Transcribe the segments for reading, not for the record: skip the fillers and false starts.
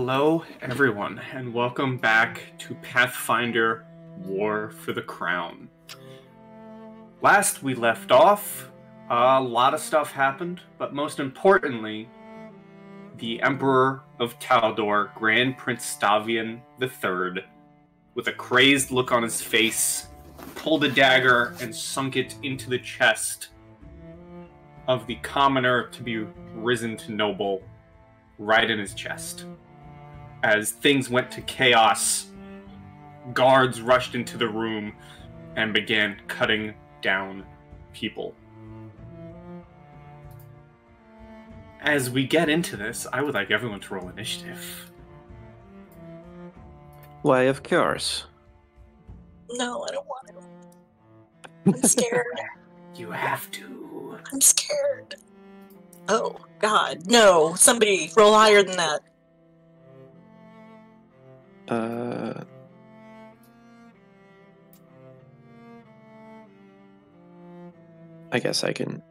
Hello, everyone, and welcome back to Pathfinder War for the Crown. Last we left off, a lot of stuff happened, but most importantly, the Emperor of Taldor, Grand Prince Stavian III, with a crazed look on his face, pulled a dagger and sunk it into the chest of the commoner to be risen to noble, right in his chest. As things went to chaos, guards rushed into the room and began cutting down people. As we get into this, I would like everyone to roll initiative. Why, of course. No, I don't want to. I'm scared. You have to. I'm scared. Oh, God. No, somebody roll higher than that. I guess I can,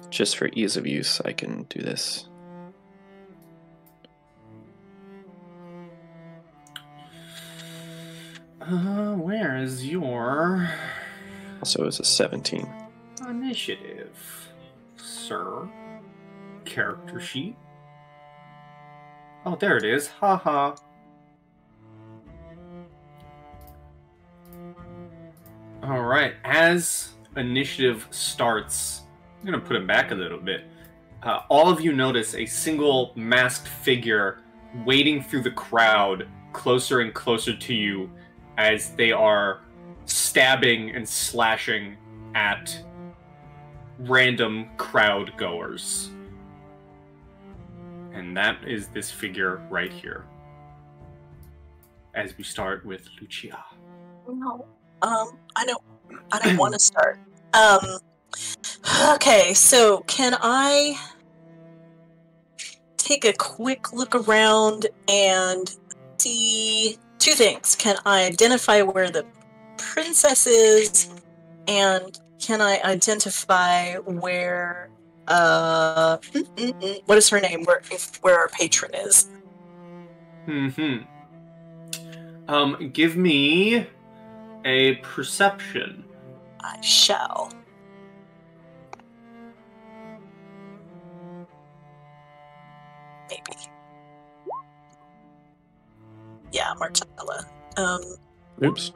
just for ease of use, I can do this. Where is your Also, it's a 17. initiative, sir? Character sheet. Oh, there it is. Haha. Alright, as initiative starts, I'm going to put it back a little bit. All of you notice a single masked figure wading through the crowd closer and closer to you as they are stabbing and slashing at random crowd goers. And that is this figure right here. As we start with Lucia. No. I don't want to start. Okay, so can I take a quick look around and see two things? Can I identify where the princess is, and can I identify where what is her name? Where our patron is? Give me a perception. I shall. Maybe. Yeah, Marcella. Oops.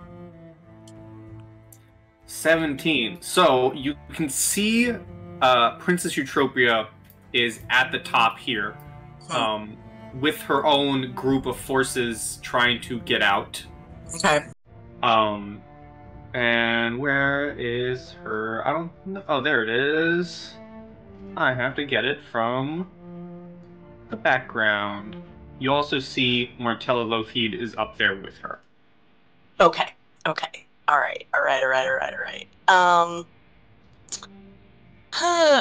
17. So you can see Princess Eutropia is at the top here, with her own group of forces trying to get out. Okay. And where is her? I don't know. Oh, there it is. I have to get it from the background. You also see Martella Lothid is up there with her. Okay. Okay. All right.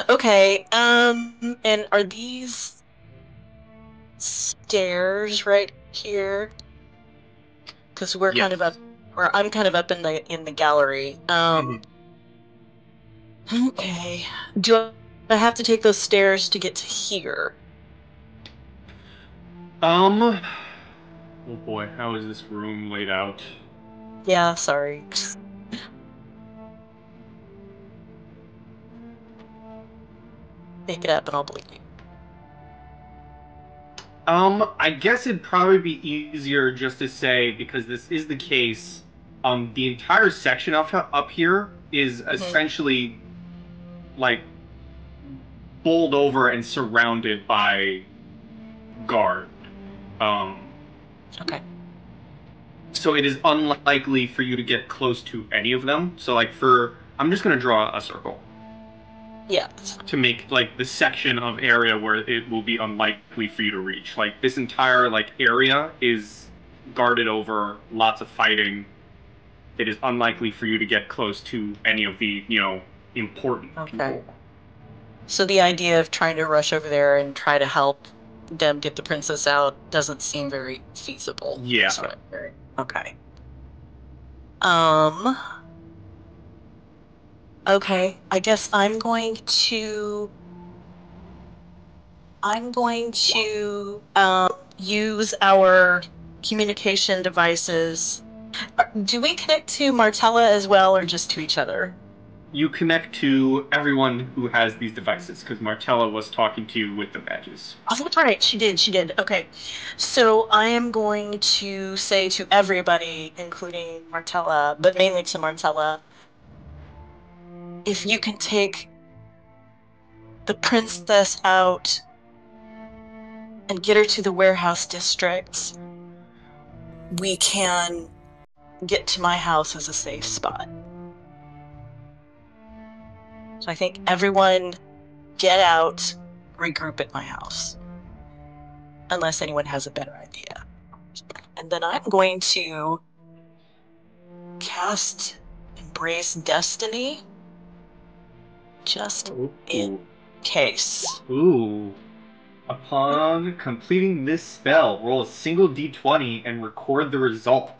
Okay. And are these stairs right here? Because we're kind of up, or I'm kind of up in the gallery. Okay. Do I have to take those stairs to get to here? Oh boy, how is this room laid out? Yeah, sorry. Make it up and I'll believe you. I guess it'd probably be easier just to say, because this is the case, the entire section up here is essentially, like, bowled over and surrounded by guard. Okay. So it is unlikely for you to get close to any of them. So, like, I'm just gonna draw a circle. Yeah. To make, like, the section of area where it will be unlikely for you to reach. Like, this entire, like, area is guarded over, lots of fighting. It is unlikely for you to get close to any of the, important people. So the idea of trying to rush over there and try to help them get the princess out doesn't seem very feasible. Yeah. Okay. Okay, I guess I'm going to use our communication devices. Do we connect to Martella as well, or just to each other? You connect to everyone who has these devices, because Martella was talking to you with the badges. Oh, that's right. She did. Okay. So I am going to say to everybody, including Martella, but mainly to Martella, if you can take the princess out and get her to the warehouse districts, we can get to my house as a safe spot. So I think everyone get out, regroup at my house. Unless anyone has a better idea. And then I'm going to cast Embrace Destiny just in case. Ooh. Upon completing this spell, roll a single d20 and record the result.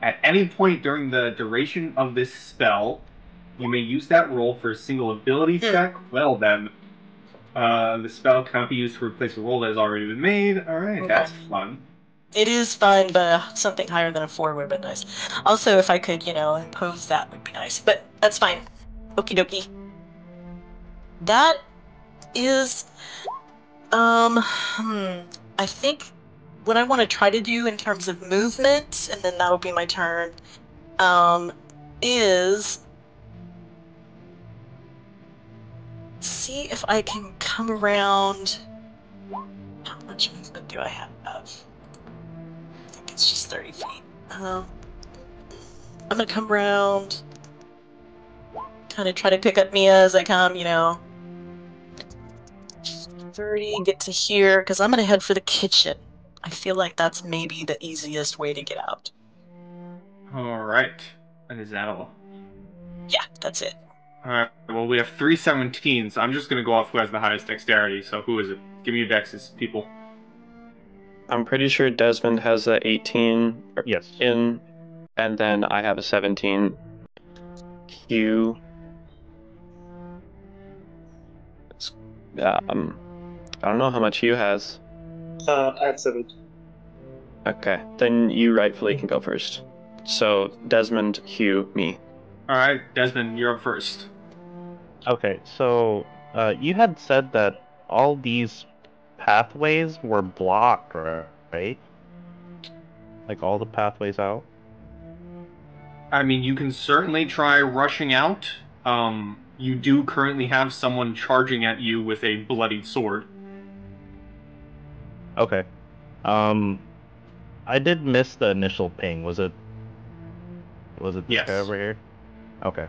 At any point during the duration of this spell, you may use that roll for a single ability check. Well then, the spell cannot be used to replace a roll that has already been made. Alright, that's fun. It is fun, but something higher than a 4 would have been nice. Also, if I could, impose that would be nice. But that's fine. Okie dokie. That is, I think what I want to try to do in terms of movement, and then that'll be my turn, is see if I can come around. How much movement do I have? I think it's just 30 feet. I'm gonna come around, kind of try to pick up Mia as I come, 30, get to here, because I'm gonna head for the kitchen. I feel like that's maybe the easiest way to get out. Alright. And is that all? Yeah, that's it. Alright, well, we have 3 17s. I'm just going to go off who has the highest dexterity, so who is it? Give me your dexes, people. I'm pretty sure Desmond has a 18 Yes. in, and then I have a 17. Hugh. I don't know how much Hugh has. I have 7. Okay, then you rightfully can go first. So, Desmond, Hugh, me. Alright, Desmond, you're up first. Okay, so you had said that all these pathways were blocked, right? Like all the pathways out? I mean, you can certainly try rushing out. You do currently have someone charging at you with a bloodied sword. Okay. I did miss the initial ping. Was it this Yes. guy over here? Okay.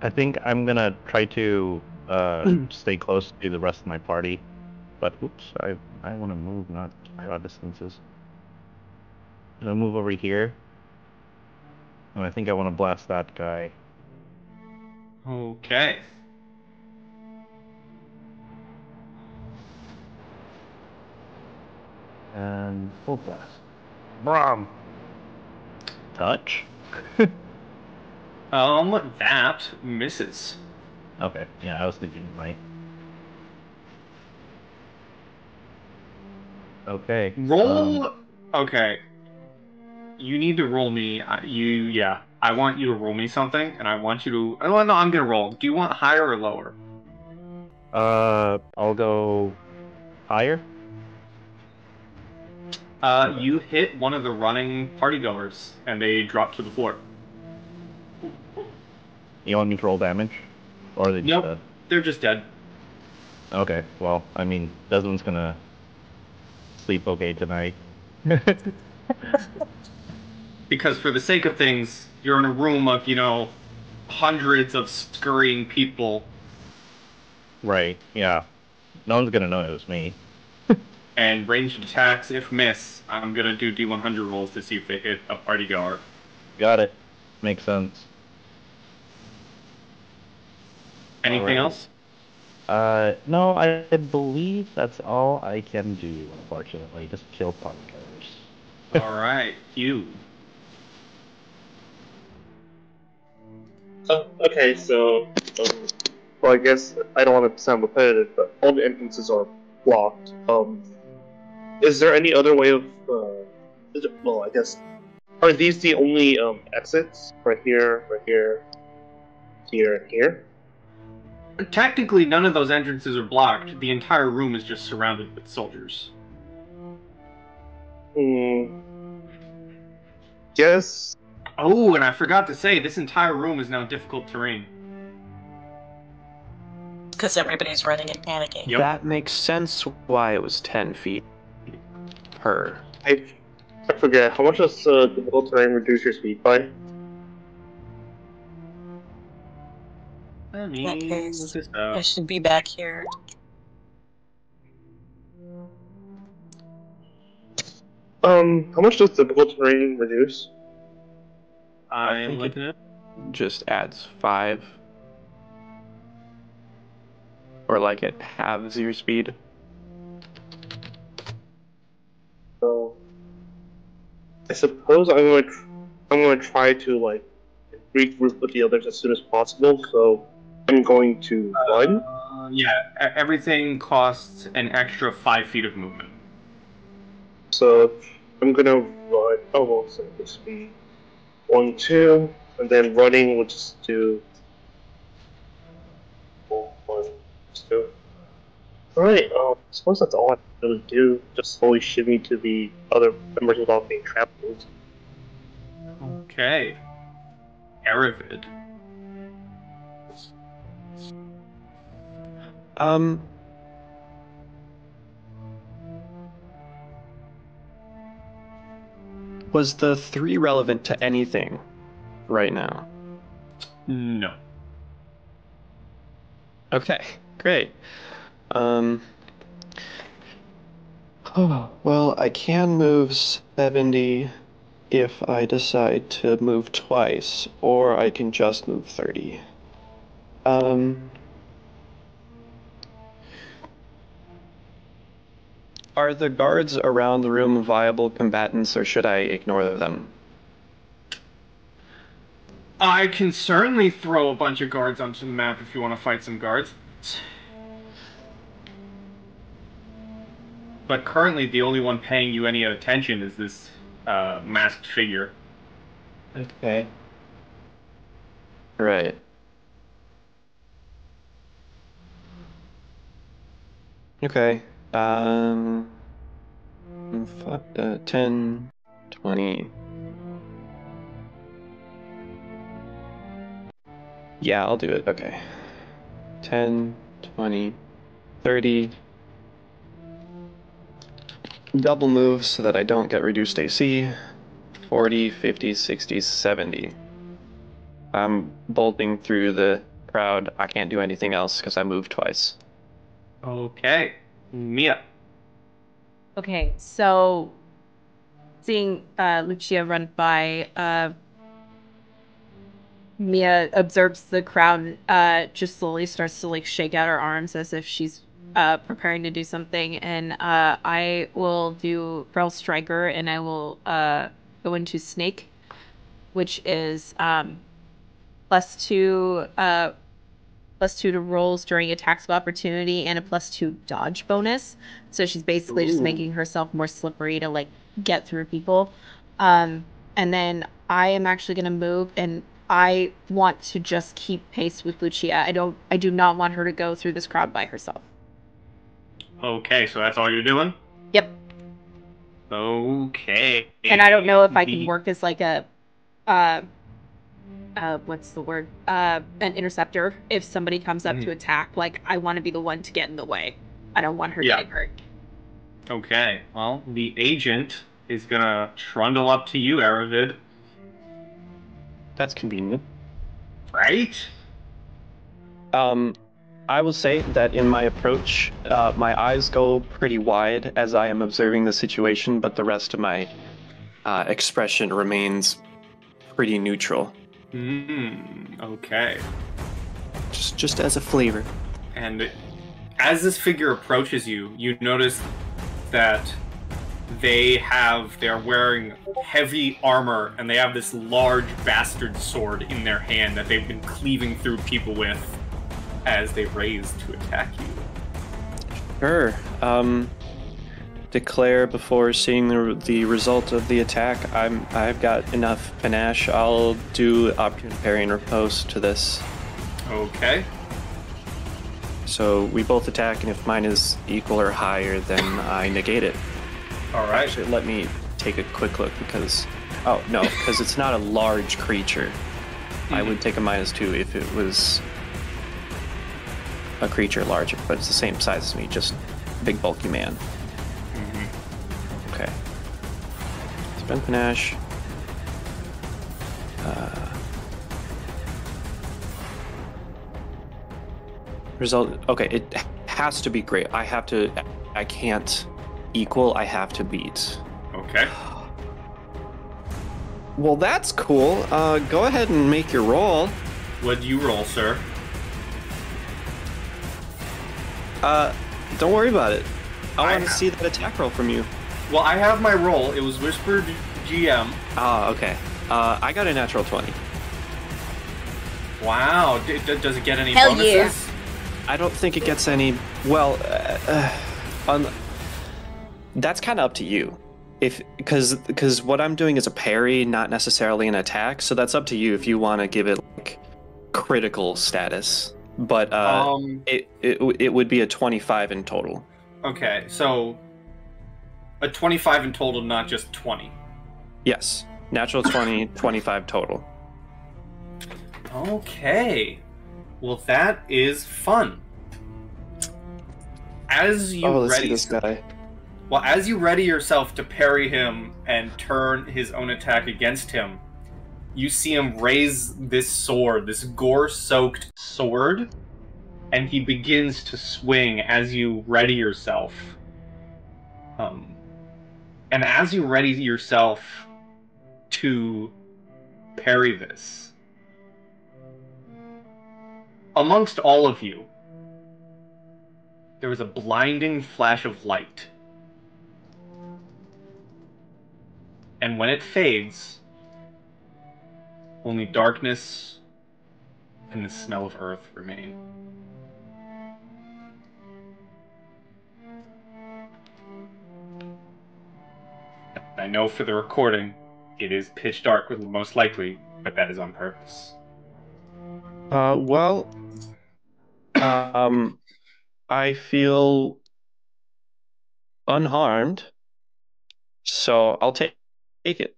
I think I'm gonna try to stay close to the rest of my party. But oops, I want to move, not draw distances. I'm gonna move over here. And I think I want to blast that guy. Okay. And full blast. Brom! Touch? That misses. Okay, yeah, I was thinking right. Okay. Roll. Okay. You need to roll me. Yeah. I want you to roll me something, and I want you to. Oh no, I'm gonna roll. Do you want higher or lower? I'll go higher. You hit one of the running partygoers, and they drop to the floor. You want me to roll damage? Or are they just Nope. dead? They're just dead. Okay, well, I mean, Desmond's gonna sleep okay tonight. Because for the sake of things, you're in a room of, hundreds of scurrying people. Right, yeah. No one's gonna know it was me. And ranged attacks, if miss, I'm gonna do D100 rolls to see if they hit a partygoer. Got it. Makes sense. Anything else? No, I believe that's all I can do, unfortunately. Just kill partygoers. Alright, you. Okay, so well, I guess I don't want to sound repetitive, but all the entrances are blocked. Is there any other way of? Well, I guess are these the only exits? Right here, here, and here. Technically, none of those entrances are blocked. The entire room is just surrounded with soldiers. Yes. Oh, and I forgot to say, this entire room is now difficult terrain. Because everybody's running and panicking. Yep. That makes sense why it was 10 feet per. I forget, how much does difficult terrain reduce your speed by? Let In that me case, look this I up. should be back here. How much does difficult terrain reduce? I'm think looking at Just adds 5. Or like it halves your speed. So, I suppose I'm gonna try to like regroup with the others as soon as possible. So I'm going to run. everything costs an extra 5 feet of movement. So I'm gonna run. Oh well, so this be 1, 2, and then running will just do 1, 2. All right. I suppose that's all I can really do. Just slowly shimmy to the other members without being trapped. Okay. Aravid. Was the 3 relevant to anything right now? No. Okay, great. Well, I can move 70 if I decide to move twice, or I can just move 30. Are the guards around the room viable combatants, or should I ignore them? I can certainly throw a bunch of guards onto the map if you want to fight some guards. But currently, the only one paying you any attention is this masked figure. Okay. Right. Okay. 10, 20. Yeah, I'll do it. Okay. 10, 20, 30. Double move so that I don't get reduced AC. 40, 50, 60, 70. I'm bolting through the crowd. I can't do anything else because I moved twice. Okay. Mia. Okay, so seeing Lucia run by, Mia observes the crowd, just slowly starts to like shake out her arms as if she's preparing to do something, and I will do Fell Striker, and I will go into Snake, which is +2 to rolls during attacks of opportunity and a +2 dodge bonus. So she's basically just making herself more slippery to like get through people. And then I am actually going to move, and I want to just keep pace with Lucia. I do not want her to go through this crowd by herself. Okay, so that's all you're doing? Yep. Okay. And I don't know if I can work as like a what's the word? An interceptor. If somebody comes up to attack, like I want to be the one to get in the way. I don't want her getting hurt. Okay. Well, the agent is gonna trundle up to you, Aravid. That's convenient. Right? I will say that in my approach, my eyes go pretty wide as I am observing the situation, but the rest of my expression remains pretty neutral. Okay. Just as a flavor. And as this figure approaches you, you notice that they're wearing heavy armor, and they have this large bastard sword in their hand that they've been cleaving through people with. as they raise to attack you. Sure. Declare before seeing the result of the attack. I've got enough panache. I'll do opportunity parry and riposte to this. Okay. So we both attack, and if mine is equal or higher, then I negate it. All right. Actually, let me take a quick look because... Oh, no, because it's not a large creature. I would take a -2 if it was a creature larger, but it's the same size as me, just big bulky man. Okay. Spend panache. Result. Okay, it has to be great. I can't equal. I have to beat. Okay. Well, that's cool. Go ahead and make your roll. What do you roll, sir? Don't worry about it. I want to see that attack roll from you. Well, I have my roll. It was whispered GM. Ah, okay. I got a natural 20. Wow. Does it get any Hell bonuses? yeah. I don't think it gets any. Well, that's kind of up to you. Because what I'm doing is a parry, not necessarily an attack. So that's up to you if you want to give it like critical status. But it would be a 25 in total. Okay, so a 25 in total, not just 20. Yes, natural 20, 25 total. Okay. Well, that is fun. As you let's see this guy. Well, as you ready yourself to parry him and turn his own attack against him, you see him raise this sword, this gore-soaked sword, and he begins to swing as you ready yourself. And as you ready yourself to parry this, amongst all of you, there was a blinding flash of light. And when it fades, only darkness and the smell of earth remain. I know for the recording, it is pitch dark, most likely, but that is on purpose. I feel unharmed, so I'll take it.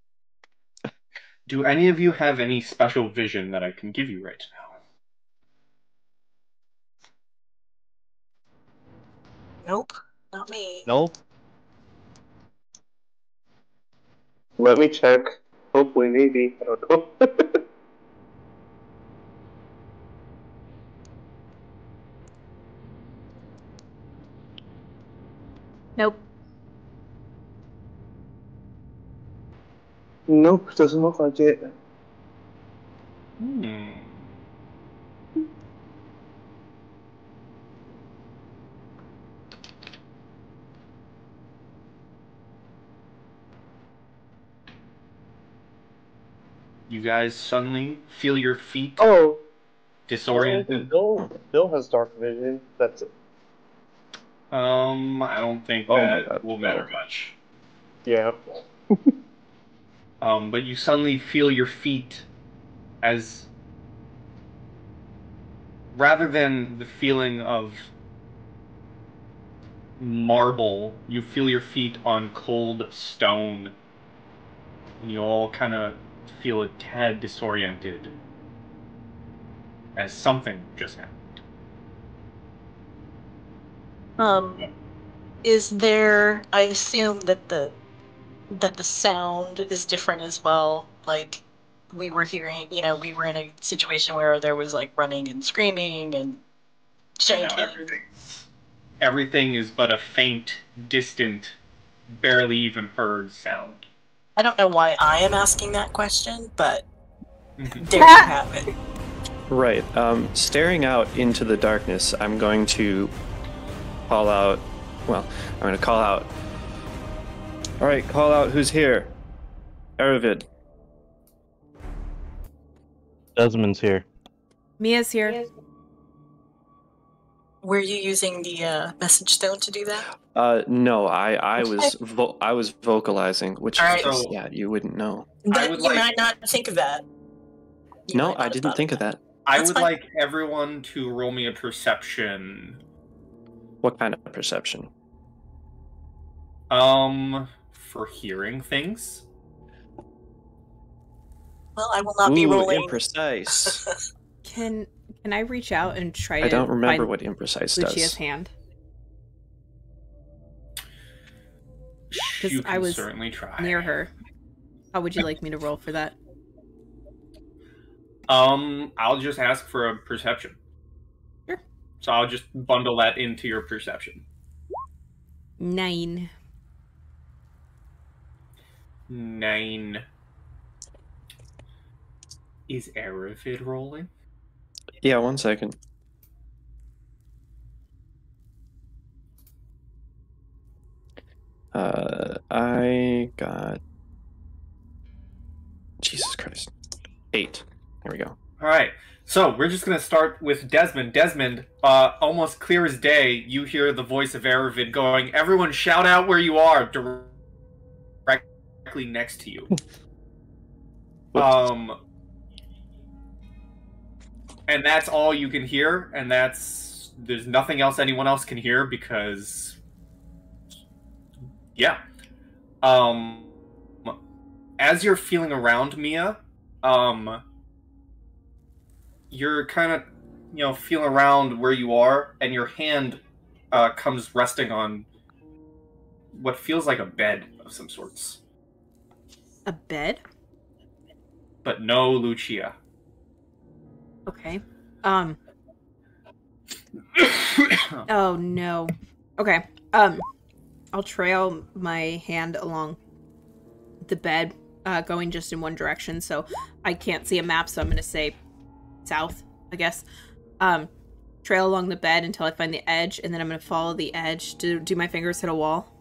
Do any of you have any special vision that I can give you right now? Nope, not me. Nope. Let me check. Hopefully, maybe. I don't know. Nope. Nope, doesn't look like it. You guys suddenly feel your feet Oh, disoriented. Bill has dark vision. That's it. I don't think Oh my that God. will matter much. Yeah. But you suddenly feel your feet as, rather than the feeling of marble, you feel your feet on cold stone. And you all kind of feel a tad disoriented as something just happened. Is there? I assume that the sound is different as well. Like we were hearing, we were in a situation where there was like running and screaming and shaking. Everything is but a faint, distant, barely even heard sound. I don't know why I am asking that question, but there you have it. Right. Staring out into the darkness, I'm going to call out. Well, I'm going to call out. All right, call out who's here. Aravid. Desmond's here. Mia's here. Were you using the message stone to do that? No, I Okay. was vocalizing, which Alright. is, So- yeah, you wouldn't know. That would you like- might not think of that. You No, might not I have didn't thought think of that. I That's would fine. like everyone to roll me a perception. What kind of perception? For hearing things. Well, I will not be Ooh, rolling. imprecise. Can I reach out and try I to don't remember find what imprecise Lucia's does. hand? You I can was certainly try. Near her. How would you like me to roll for that? I'll just ask for a perception. Sure. So I'll just bundle that into your perception. 9. 9. Is Aravid rolling? Yeah, 1 second. I got... Jesus Christ. 8. There we go. All right. So we're just gonna start with Desmond. Desmond, almost clear as day, you hear the voice of Aravid going, "Everyone, shout out where you are!" Directly next to you. And that's all you can hear, and there's nothing else anyone else can hear because, yeah. As you're feeling around, Mia, you're kind of, feeling around where you are, and your hand comes resting on what feels like a bed of some sorts. A bed? But no Lucia. Okay. Oh no. Okay. I'll trail my hand along the bed, going just in one direction, so I can't see a map, so I'm gonna say south, I guess. Trail along the bed until I find the edge, and then I'm gonna follow the edge. Do my fingers hit a wall?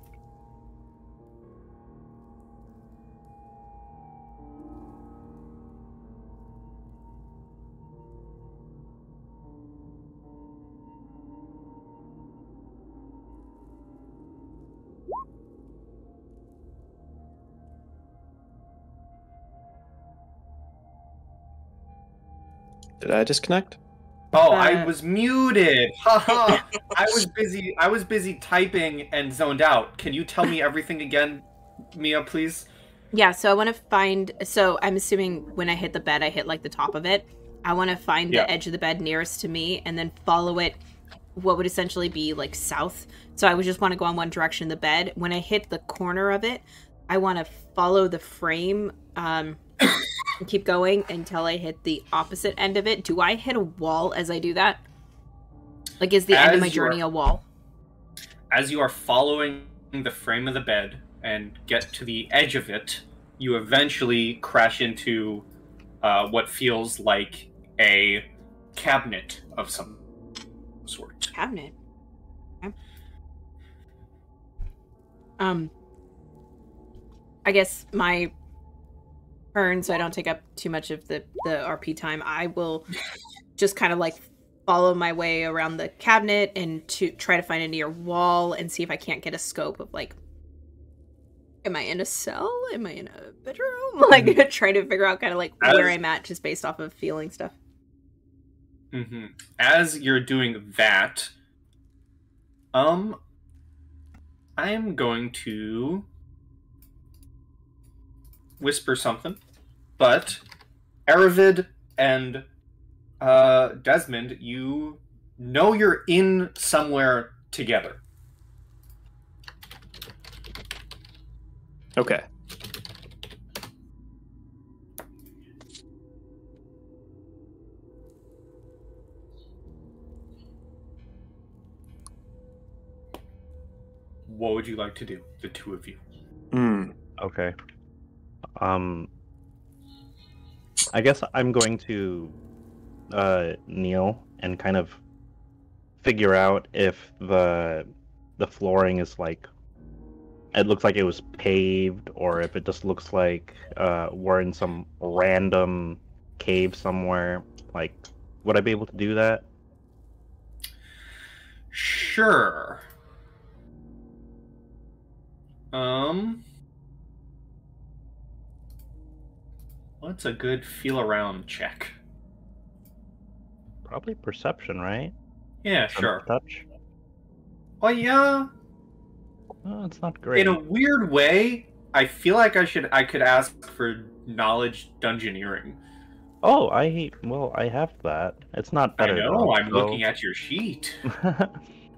Did I disconnect? Oh, I was muted. Haha. I was busy typing and zoned out. Can you tell me everything again, Mia, please? Yeah, so I want to find... So I'm assuming when I hit the bed, I hit, like, the top of it. I want to find the edge of the bed nearest to me and then follow it, what would essentially be, like, south. So I would just want to go on one direction of the bed. When I hit the corner of it, I want to follow the frame, and keep going until I hit the opposite end of it. Do I hit a wall as I do that? Like, is the end of my journey a wall? As you are following the frame of the bed and get to the edge of it, you eventually crash into what feels like a cabinet of some sort. Cabinet? Okay. I guess my turn, so I don't take up too much of the RP time, I will just kind of like follow my way around the cabinet and to try to find a near wall and see if I can't get a scope of, like, am I in a cell? Am I in a bedroom? Like, trying to figure out kind of like where I'm at just based off of feeling stuff. Mm-hmm. As you're doing that, I am going to whisper something, but Aravid and Desmond, you know you're in somewhere together. Okay. What would you like to do, the two of you? Okay. I guess I'm going to kneel and kind of figure out if the flooring is like, it looks like it was paved, or if it just looks like we're in some random cave somewhere. Like, would I be able to do that? Sure. What's a good feel around check? Probably perception, right? Yeah, Sense sure. touch. Oh yeah. Oh, it's not great. In a weird way, I feel like I could ask for knowledge dungeoneering. Oh, I have that. It's not I better know, though. I'm looking at your sheet.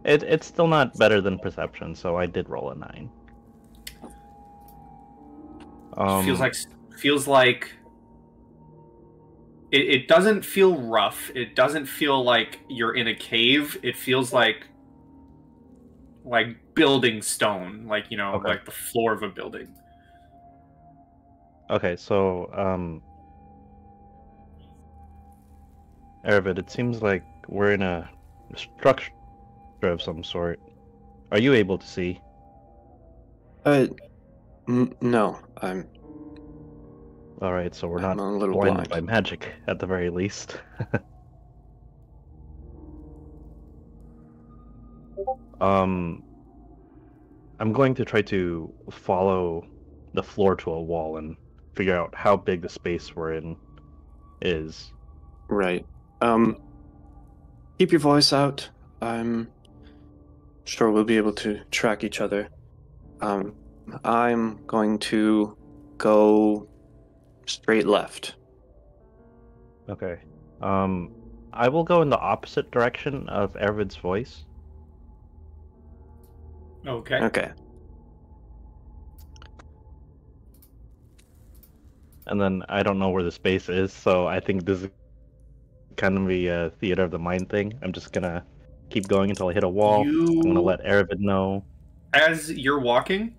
It's still not better than perception, so I did roll a 9. Feels like it doesn't feel rough. It doesn't feel like you're in a cave. It feels like building stone, like Okay. like the floor of a building. Okay, so Arvid, it seems like we're in a structure of some sort. Are you able to see? No, I'm Alright, so we're not a little blinded blind. by magic, at the very least. I'm going to try to follow the floor to a wall and figure out how big the space we're in is. Right. Keep your voice out. I'm sure we'll be able to track each other. I'm going to go straight left. Okay. I will go in the opposite direction of Arvid's voice. Okay. Okay. And then I don't know where the space is, so I think this is kind of a theater of the mind thing. I'm just gonna keep going until I hit a wall. I'm gonna let Arvid know. As you're walking,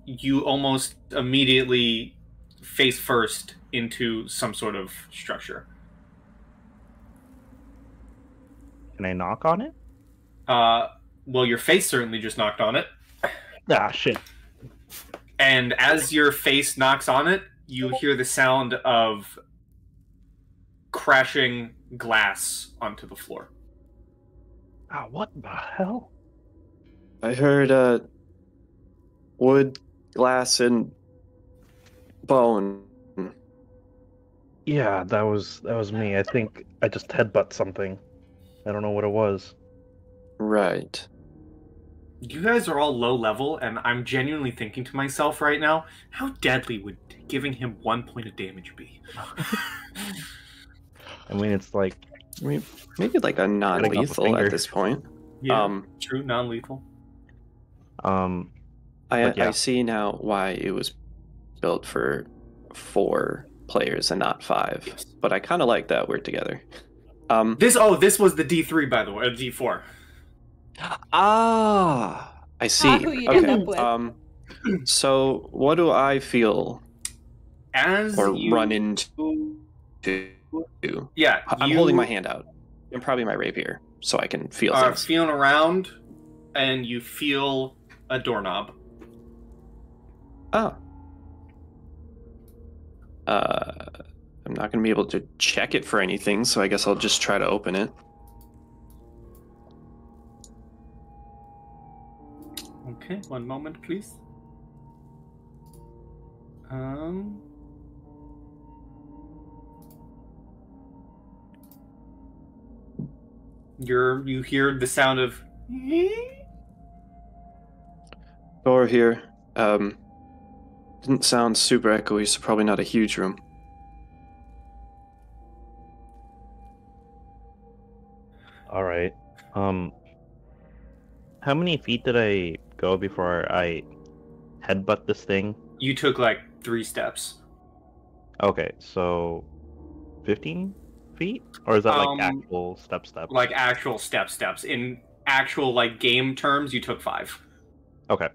you almost immediately face first into some sort of structure. Can I knock on it? Well, your face certainly just knocked on it. Ah, shit. And as your face knocks on it, you hear the sound of crashing glass onto the floor. Ah, what the hell? I heard wood, glass, and bone. Yeah, that was me. I think I just headbutt something. I don't know what it was. Right. You guys are all low level, and I'm genuinely thinking to myself right now, how deadly would giving him 1 point of damage be? I mean, it's like... I mean, maybe like a non-lethal at this point. Yeah, true, non-lethal. But yeah. I see now why it was built for 4 players and not 5. Yes. But I kind of like that we're together. This was the D3, by the way, D4. Ah, I see. Who you end up Okay. with. So what do I feel As or you run into? Yeah, I'm holding my hand out and probably my rapier so I can feel are things. feeling around, and you feel a doorknob. Oh. I'm not going to be able to check it for anything, so I guess I'll just try to open it. Okay, one moment, please. You hear the sound of Door here. Didn't sound super echoey, so probably not a huge room. Alright. How many feet did I go before I headbutt this thing? You took like 3 steps. Okay, so 15 feet? Or is that like actual steps? Like actual steps. In actual like game terms, you took 5. Okay.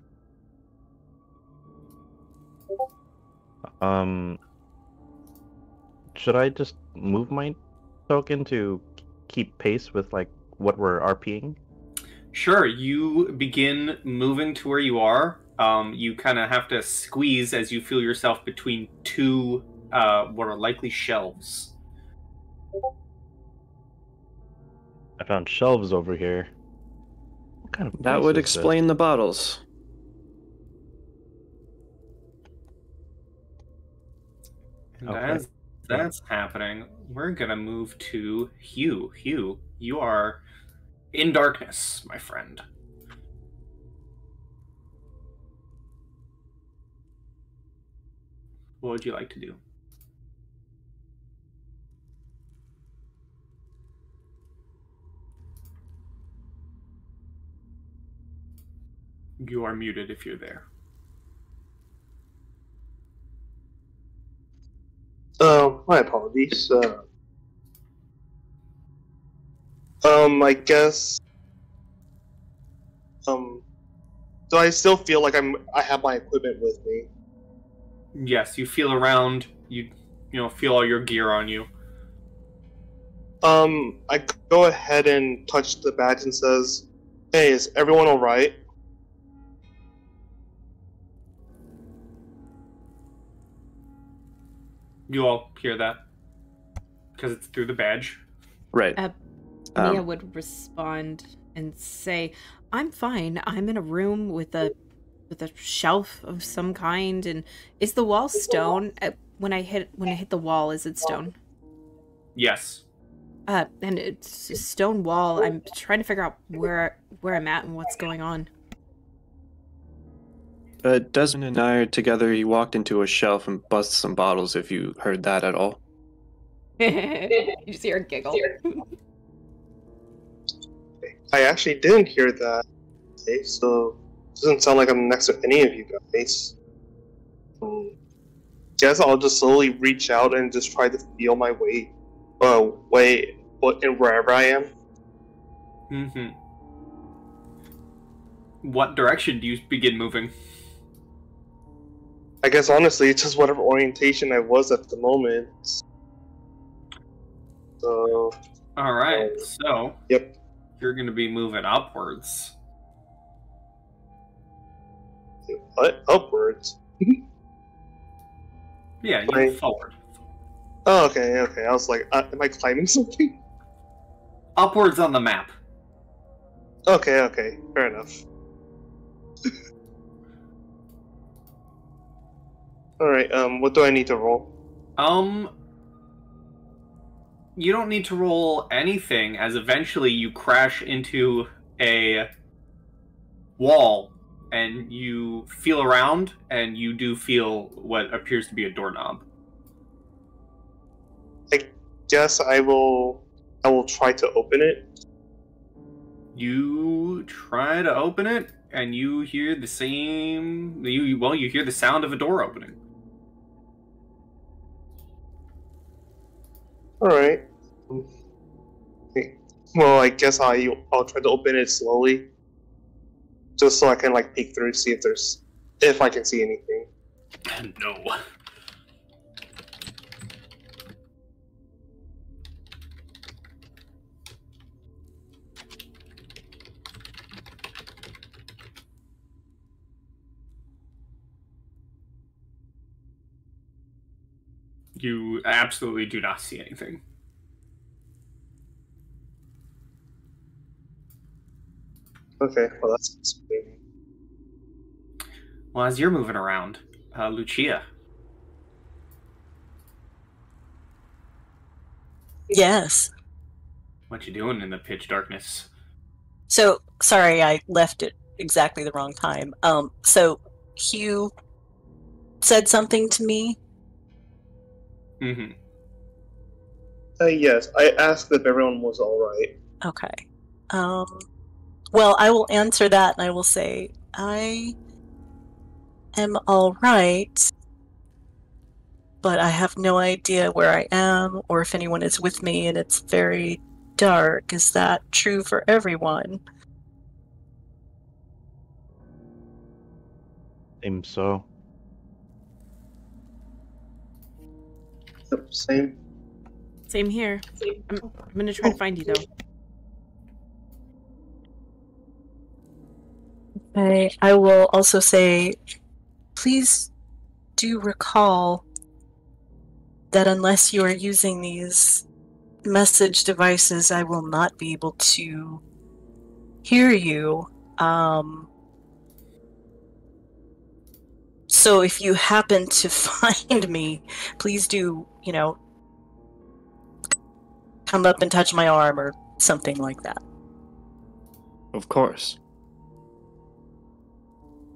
Should I just move my token to keep pace with like what we're RPing? Sure, you begin moving to where you are. You kind of have to squeeze as you feel yourself between 2 what are likely shelves. I found shelves over here. What kind of That place would is explain the bottles. And Okay. as that's happening, we're gonna move to Hugh. Hugh, you are in darkness, my friend. What would you like to do? You are muted if you're there. My apologies. I guess. Do I still feel like I have my equipment with me? Yes, you feel around. You feel all your gear on you. I go ahead and touch the badge and says, "Hey, is everyone all right?" You all hear that because it's through the badge. Right. Mia would respond and say, "I'm fine. I'm in a room with a shelf of some kind, and is the wall stone? When I hit the wall, is it stone? Yes. And it's a stone wall. I'm trying to figure out where I'm at and what's going on." Desmond and I are together. He walked into a shelf and busted some bottles, if you heard that at all. You just hear a giggle. I actually didn't hear that. Okay, so it doesn't sound like I'm next to any of you guys. Guess I'll just slowly reach out and just try to feel my way, and wherever I am. Mm-hmm. What direction do you begin moving? I guess honestly, it's just whatever orientation I was at the moment. So. All right. So. Yep. You're going to be moving upwards. What? Upwards? Yeah, you move forward. Oh, okay. I was like, am I climbing something? Upwards on the map. Okay. Fair enough. Alright, what do I need to roll? You don't need to roll anything, as eventually you crash into a wall, and you feel around, and you do feel what appears to be a doorknob. I guess I will try to open it. You try to open it, and you hear the same... you hear the sound of a door opening. Alright. Okay. Well, I guess I'll try to open it slowly. Just so I can, like, peek through, see if I can see anything. No. You absolutely do not see anything. Okay, well that's disappointing. Well, as you're moving around, Lucia. Yes. What you doing in the pitch darkness? So, sorry, I left it exactly the wrong time. So Hugh said something to me. Mm-hmm. Yes, I asked if everyone was alright. Okay. Well, I will answer that and I will say, I am alright, but I have no idea where I am or if anyone is with me, and it's very dark. Is that true for everyone? Seems so. Yep, same. Same here. I'm gonna try to find you though. I will also say, please do recall that unless you are using these message devices, I will not be able to hear you. So if you happen to find me, please do, come up and touch my arm or something like that. Of course.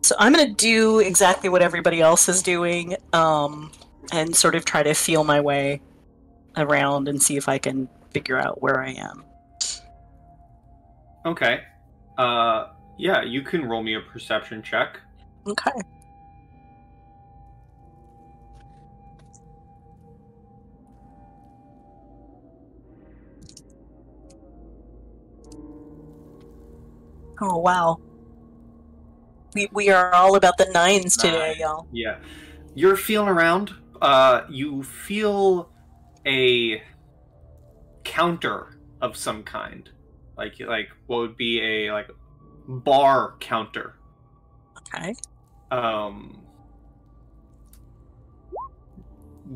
So I'm going to do exactly what everybody else is doing, and sort of try to feel my way around and see if I can figure out where I am. Okay. Yeah, you can roll me a perception check. Okay. Oh, wow. We are all about the nines today, y'all. Yeah. You're feeling around. You feel a counter of some kind. Like what would be a bar counter. Okay.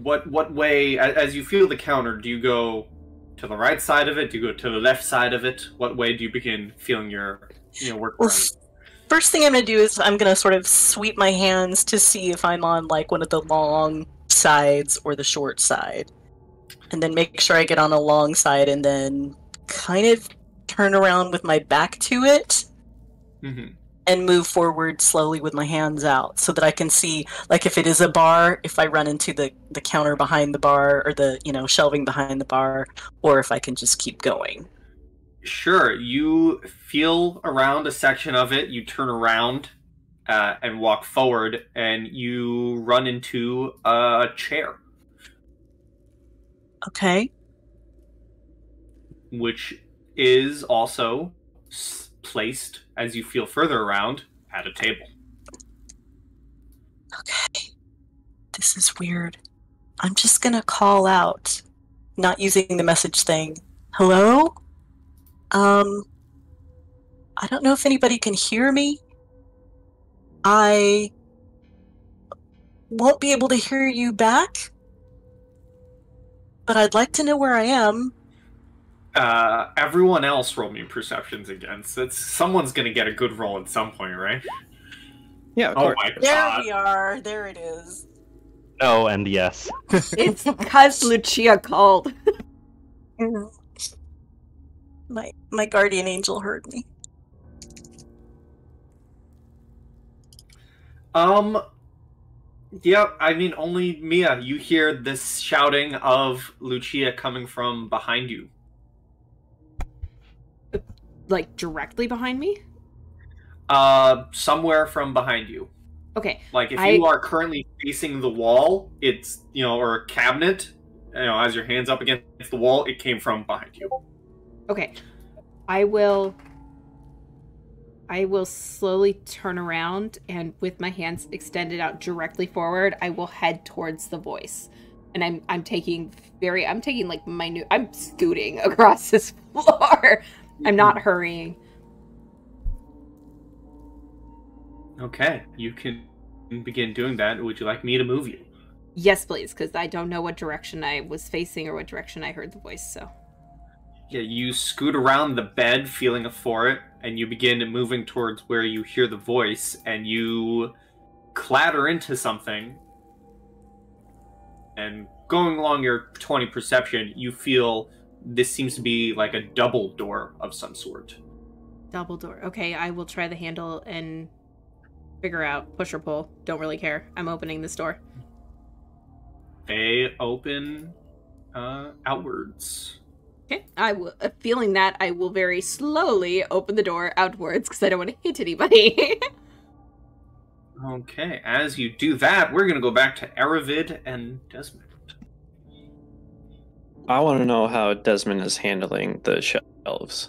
What way, as you feel the counter, do you go to the right side of it? Do you go to the left side of it? What way do you begin feeling your work around it? First thing I'm going to do is I'm going to sort of sweep my hands to see if I'm on like one of the long sides or the short side. And then make sure I get on a long side and then kind of turn around with my back to it. Mm-hmm. And move forward slowly with my hands out so that I can see, like, if it is a bar, if I run into the counter behind the bar or the, shelving behind the bar, or if I can just keep going. Sure. You feel around a section of it, you turn around and walk forward, and you run into a chair. Okay. Which is also placed, as you feel further around, at a table. Okay. This is weird. I'm just gonna call out, not using the message thing. Hello? I don't know if anybody can hear me. I won't be able to hear you back, but I'd like to know where I am. Everyone else roll me perceptions again. So someone's gonna get a good roll at some point, right? Yeah, of course. My God. There we are. There it is. No and yes. It's because Lucia called. My guardian angel heard me. Yeah, I mean, only Mia, you hear this shouting of Lucia coming from behind you. Like, directly behind me? Somewhere from behind you. Okay. Like, if you are currently facing the wall, it's, or a cabinet, as your hands up against the wall, it came from behind you. Okay. I will slowly turn around, and with my hands extended out directly forward, I will head towards the voice. And I'm taking like minute, I'm scooting across this floor. I'm not hurrying. Okay, you can begin doing that. Would you like me to move you? Yes, please, because I don't know what direction I was facing or what direction I heard the voice, so. Yeah, you scoot around the bed, feeling for it, and you begin moving towards where you hear the voice, and you clatter into something. And going along your 20 perception, you feel this seems to be like a double door of some sort. Double door. Okay, I will try the handle and figure out push or pull. Don't really care. I'm opening this door. They open outwards. Okay, feeling that, I will very slowly open the door outwards because I don't want to hit anybody. Okay, as you do that, we're going to go back to Aravid and Desmond. I want to know how Desmond is handling the shelves.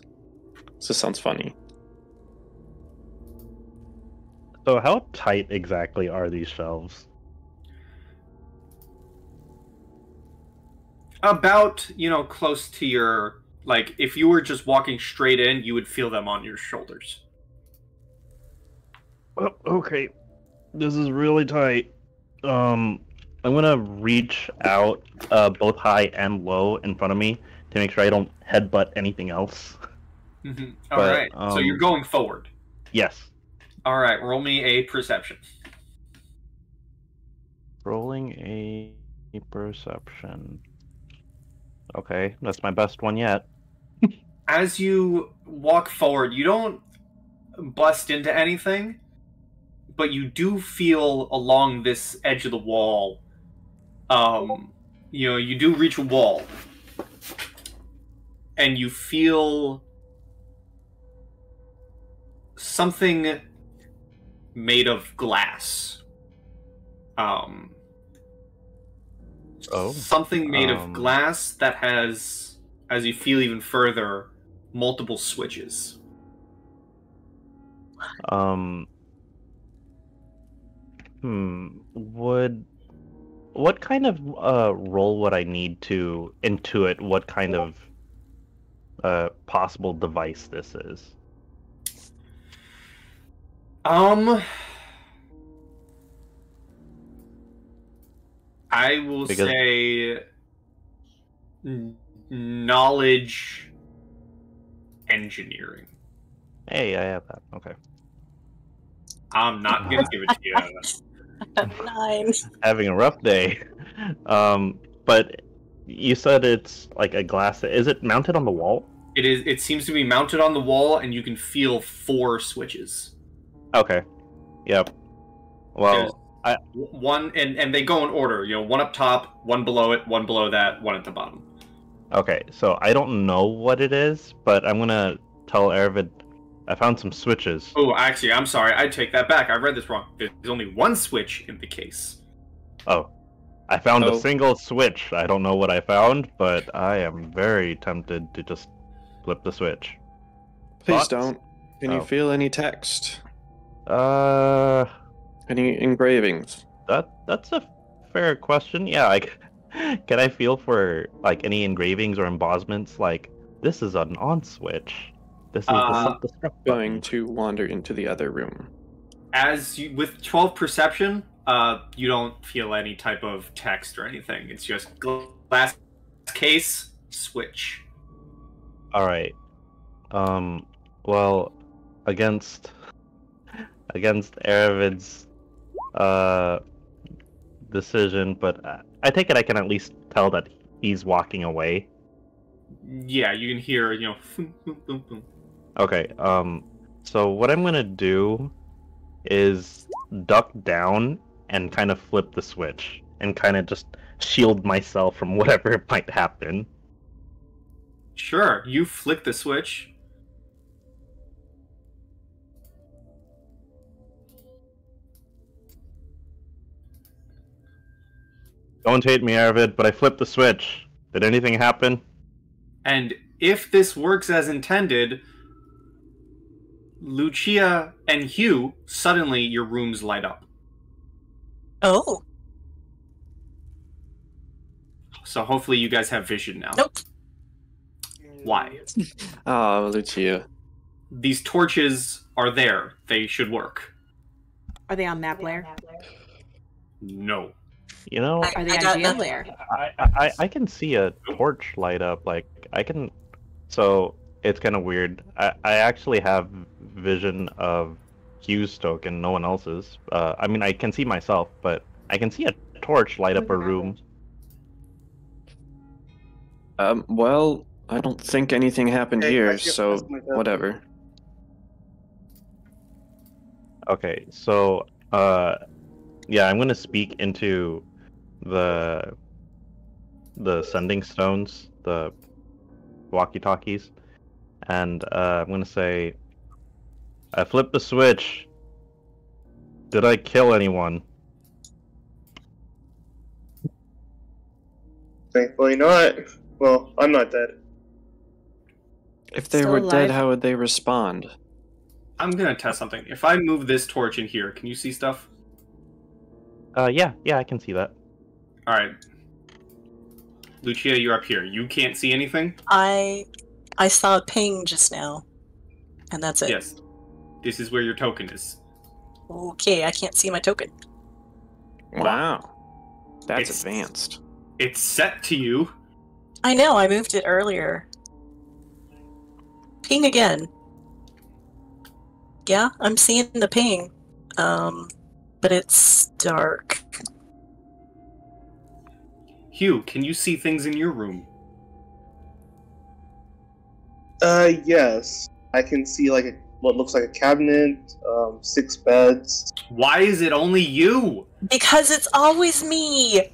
This sounds funny. So how tight exactly are these shelves? About, close to your... Like, if you were just walking straight in, you would feel them on your shoulders. Oh, okay. This is really tight. I'm gonna reach out both high and low in front of me to make sure I don't headbutt anything else. All right. So you're going forward. Yes. All right. Roll me a perception. Rolling a perception. Okay, that's my best one yet. As you walk forward, you don't bust into anything, but you do feel along this edge of the wall. You do reach a wall, and you feel something made of glass. Something made of glass that has, as you feel even further, multiple switches. What kind of role would I need to intuit what kind of possible device this is? I will say knowledge engineering. Hey, I have that. Okay. I'm not gonna give it to you. 9. Having a rough day. But you said it's like a glass. Is it mounted on the wall? It is. It seems to be mounted on the wall, and you can feel 4 switches. Okay. Yep. Well, one, and they go in order. One up top, one below it, one below that, one at the bottom. Okay, so I don't know what it is, but I'm gonna tell Aravid I found some switches. Oh, actually, I'm sorry. I take that back. I read this wrong. There's only one switch in the case. Oh. I found a single switch. I don't know what I found, but I am very tempted to just flip the switch. Please don't. Can you feel any text? Any engravings? That's a fair question. Yeah, can I feel for like any engravings or embossments? Like, this is an on switch. This is the self-destruct going to wander into the other room. With 12 perception, you don't feel any type of text or anything. It's just glass case, switch. All right. Well, against Aravid's decision, but I take it I can at least tell that he's walking away. Yeah, you can hear, boom, boom, boom, boom. Okay, so what I'm gonna do is duck down and kind of flip the switch and kind of just shield myself from whatever might happen. Sure, you flick the switch. Don't hate me, Aravid, but I flipped the switch. Did anything happen? And if this works as intended, Lucia and Hugh, suddenly your rooms light up. Oh. So hopefully you guys have vision now. Nope. Why? Oh, Lucia. These torches are there. They should work. Are they on map layer? No. You know, are they on GM layer? I can see a torch light up. Like, I can... So, it's kind of weird. I actually have vision of Hugh's token, no one else's. I mean, I can see myself, but I can see a torch light up a room. Well, I don't think anything happened here, so whatever. Okay, so, yeah, I'm gonna speak into the sending stones, the walkie-talkies, and I'm gonna say, I flipped the switch. Did I kill anyone? Thankfully not. Well, I'm not dead. If they were dead, how would they respond? I'm gonna test something. If I move this torch in here, can you see stuff? Yeah, I can see that. Alright. Lucia, you're up here. You can't see anything? I saw a ping just now. And that's it. Yes. This is where your token is. Okay, I can't see my token. Wow. That's advanced. It's set to you. I know, I moved it earlier. Ping again. Yeah, I'm seeing the ping. But it's dark. Hugh, can you see things in your room? Yes. I can see like what looks like a cabinet, 6 beds. Why is it only you? Because it's always me!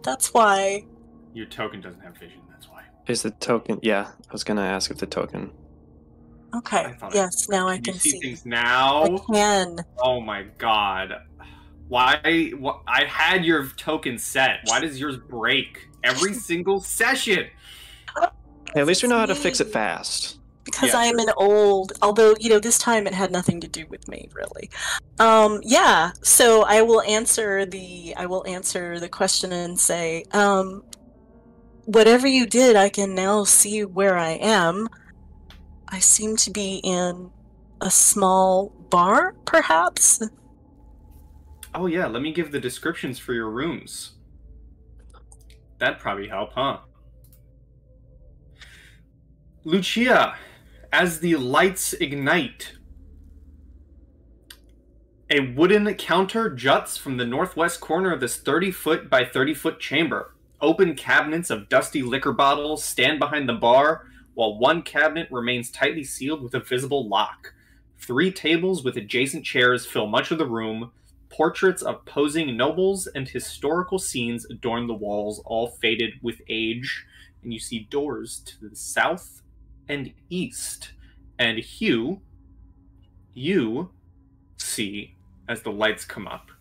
That's why. Your token doesn't have vision, that's why. Is the token? Yeah, I was gonna ask if the token. Okay, yes, now I Can you can see see. things now? I can. Oh my god. Why? I had your token set. Why does yours break every single session? Hey, at least we know how to fix it fast. Because Yeah, I am an old, although, this time it had nothing to do with me, really. Yeah, so I will answer the question and say, whatever you did, I can now see where I am. I seem to be in a small bar, perhaps? Oh yeah, let me give the descriptions for your rooms. That'd probably help, huh? Lucia, as the lights ignite, a wooden counter juts from the northwest corner of this 30-foot by 30-foot chamber. Open cabinets of dusty liquor bottles stand behind the bar, while one cabinet remains tightly sealed with a visible lock. 3 tables with adjacent chairs fill much of the room. Portraits of posing nobles and historical scenes adorn the walls, all faded with age. And you see doors to the south and east. And Hugh, you see, as the lights come up,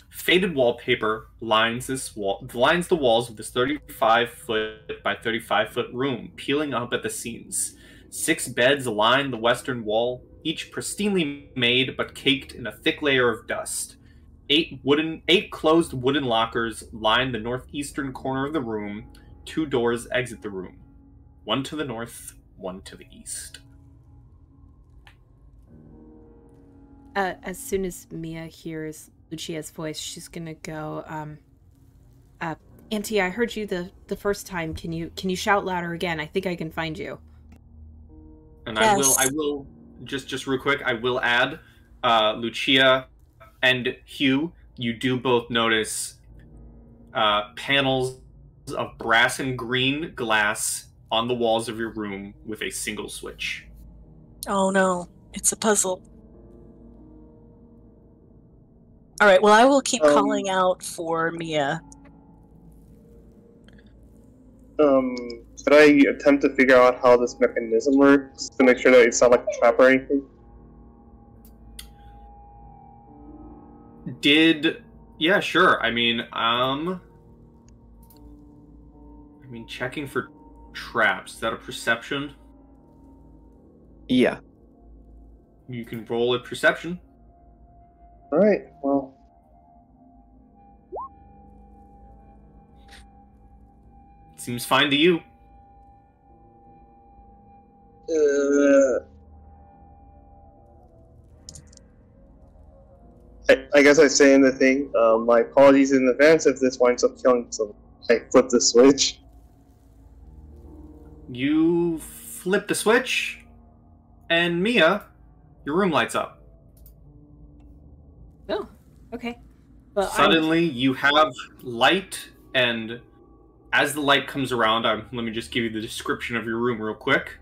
faded wallpaper lines the walls of this 35-foot by 35-foot room, peeling up at the seams. 6 beds line the western wall, each pristinely made but caked in a thick layer of dust. 8 closed wooden lockers line the northeastern corner of the room. 2 doors exit the room. One to the north, one to the east. As soon as Mia hears Lucia's voice, she's gonna go, Auntie, I heard you the first time. Can you shout louder again? I think I can find you. And Yes. I will just real quick, I will add, Lucia and Hugh, you do both notice panels of brass and green glass on the walls of your room with a single switch. Oh no, it's a puzzle. Alright, well, I will keep calling out for Mia. Could I attempt to figure out how this mechanism works to make sure that it's not like a trap or anything? Yeah, sure. I mean, checking for traps. Is that a perception? Yeah. You can roll a perception. Alright, well. Seems fine to you. I guess I say in the thing, my apologies in advance if this winds up killing someone. I flip the switch. You flip the switch, and Mia, your room lights up. Oh, okay. Well, Suddenly, you have light, and as the light comes around, let me just give you the description of your room real quick.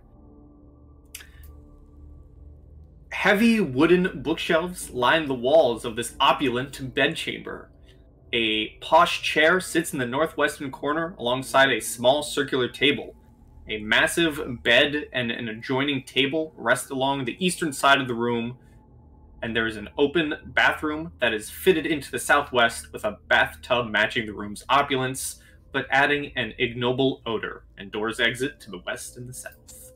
Heavy wooden bookshelves line the walls of this opulent bedchamber. A posh chair sits in the northwestern corner alongside a small circular table. A massive bed and an adjoining table rest along the eastern side of the room, and there is an open bathroom that is fitted into the southwest with a bathtub matching the room's opulence, but adding an ignoble odor, and doors exit to the west and the south.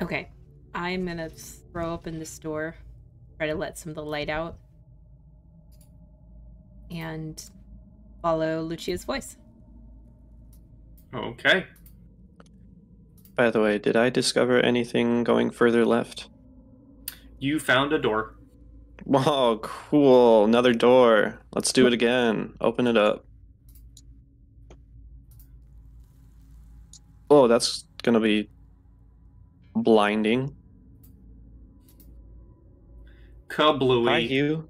okay. I'm gonna throw open this door, try to let some of the light out, and follow Lucia's voice. Okay. By the way, did I discover anything going further left? You found a door. Whoa, cool. Another door. Let's do it again. Open it up. Oh, that's gonna be blinding. Hi, Kablooey. Hugh.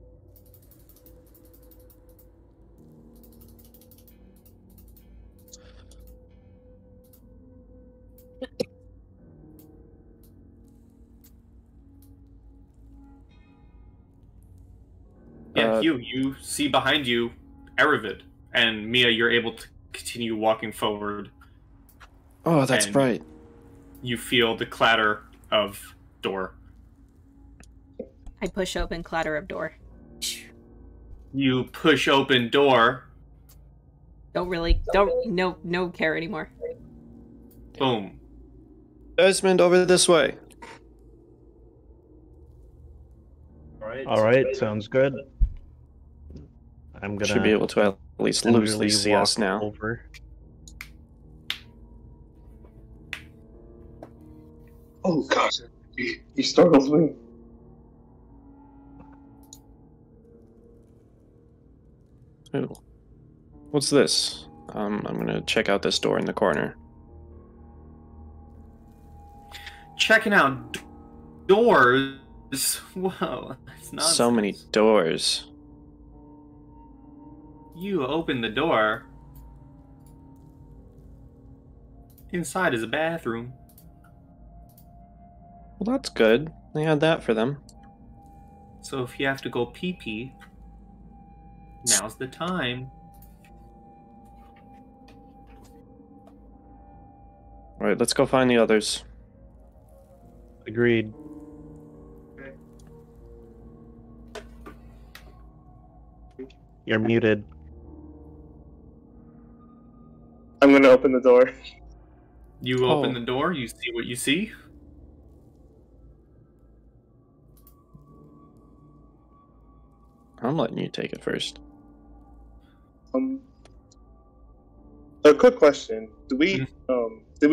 Yeah, Hugh, you see behind you Aravid, and Mia, you're able to continue walking forward. Oh, that's and bright. You feel the clatter of door. I push open, clatter of door. You push open door. No care anymore. Boom. Desmond, over this way. All right, sounds good. I'm gonna Should be able to at least gingerly loosely see walk us now. over. Oh god, you startled me. Ooh. What's this? I'm gonna check out this door in the corner. Checking out doors. Whoa, it's not So many doors. You open the door. Inside is a bathroom. Well, that's good. They had that for them. So if you have to go pee-pee, now's the time. All right, let's go find the others. Agreed. You're muted. I'm gonna open the door. You open Oh. the door, you see what you see. I'm letting you take it first. A quick question: Did we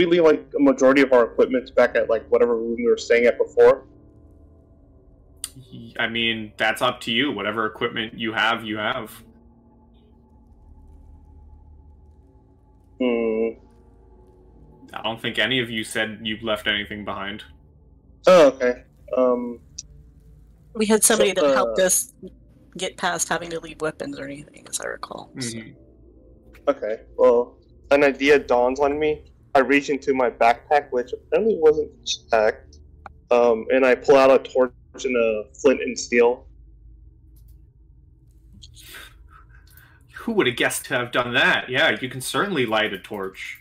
leave like a majority of our equipment back at like whatever room we were staying at before? I mean, that's up to you. Whatever equipment you have, you have. I don't think any of you said you've left anything behind. Oh, okay. We had somebody that helped us get past having to leave weapons or anything, as I recall. So. Okay. Well, an idea dawns on me. I reach into my backpack, which apparently wasn't checked, and I pull out a torch and a flint and steel. Who would have guessed to have done that? Yeah, you can certainly light a torch.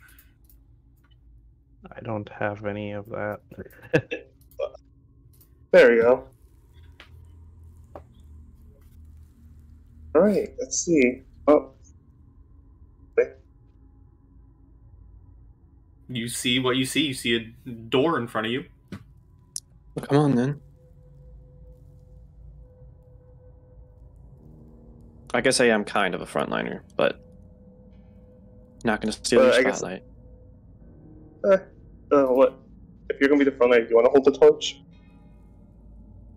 I don't have any of that. There we go. All right. Let's see. Oh. You see what you see. You see a door in front of you. Well, come on, then. I guess I am kind of a frontliner, but not going to steal your I guess- spotlight. What? If you're gonna be the front line, do you want to hold the torch?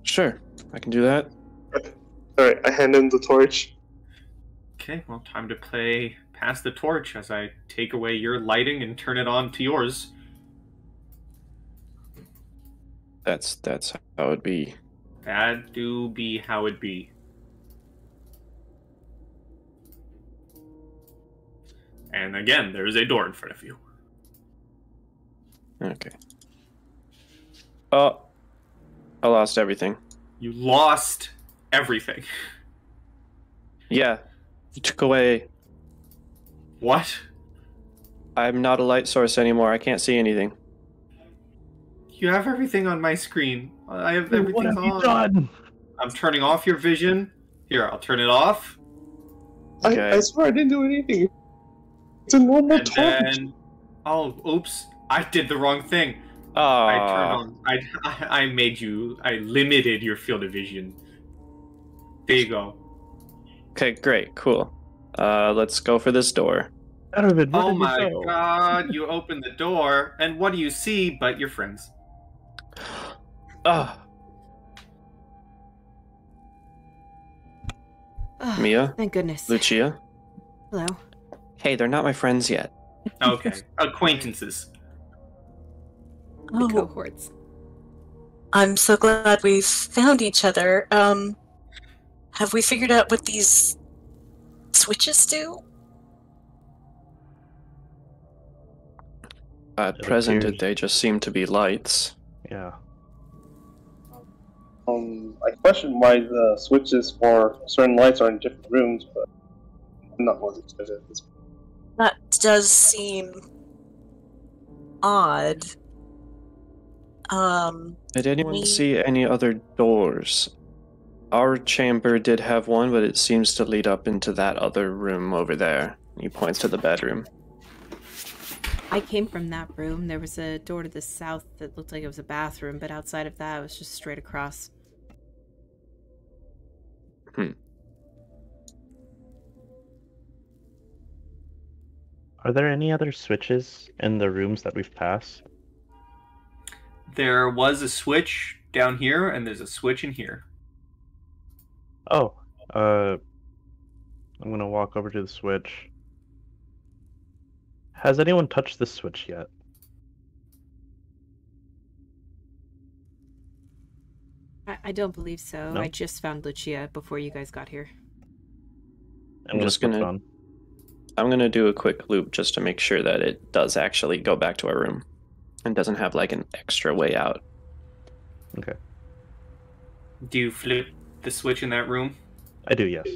Sure, I can do that. All right. I hand him the torch. Okay, well, time to play Pass the Torch as I take away your lighting and turn it on to yours. That's how it be. That do be how it be. And again, there is a door in front of you. Okay. Oh, I lost everything. You lost everything. Yeah, you took away. What? I'm not a light source anymore. I can't see anything. You have everything on my screen. I have everything What have on. you done? I'm turning off your vision. Here, I'll turn it off. Okay. I swear I didn't do anything. It's a normal And torch. then, oh, oops! I did the wrong thing. Oh, I turned on. I made you. I limited your field of vision. There you go. okay, great, cool. Let's go for this door. Aravid, where Oh did you my go? god! You open the door, and what do you see but your friends? Ah, Oh, Mia? thank goodness. Lucia? Hello. Hey, they're not my friends yet. Okay, acquaintances. The Oh, cohorts. I'm so glad we found each other. Have we figured out what these switches do? At It present, appears- they just seem to be lights. Yeah. I question why the switches for certain lights are in different rooms, but I'm not more interested at this point. That does seem odd. Did anyone we- see any other doors? Our chamber did have one, but it seems to lead up into that other room over there. He points to the bedroom. I came from that room. There was a door to the south that looked like it was a bathroom, but outside of that, it was just straight across. Are there any other switches in the rooms that we've passed? There was a switch down here, and there's a switch in here. Oh, I'm gonna walk over to the switch. Has anyone touched this switch yet? I don't believe so. No? I just found Lucia before you guys got here. I'm just gonna- I'm gonna do a quick loop just to make sure that it does actually go back to our room and doesn't have like an extra way out. Okay. Do you flip the switch in that room? I do, yes.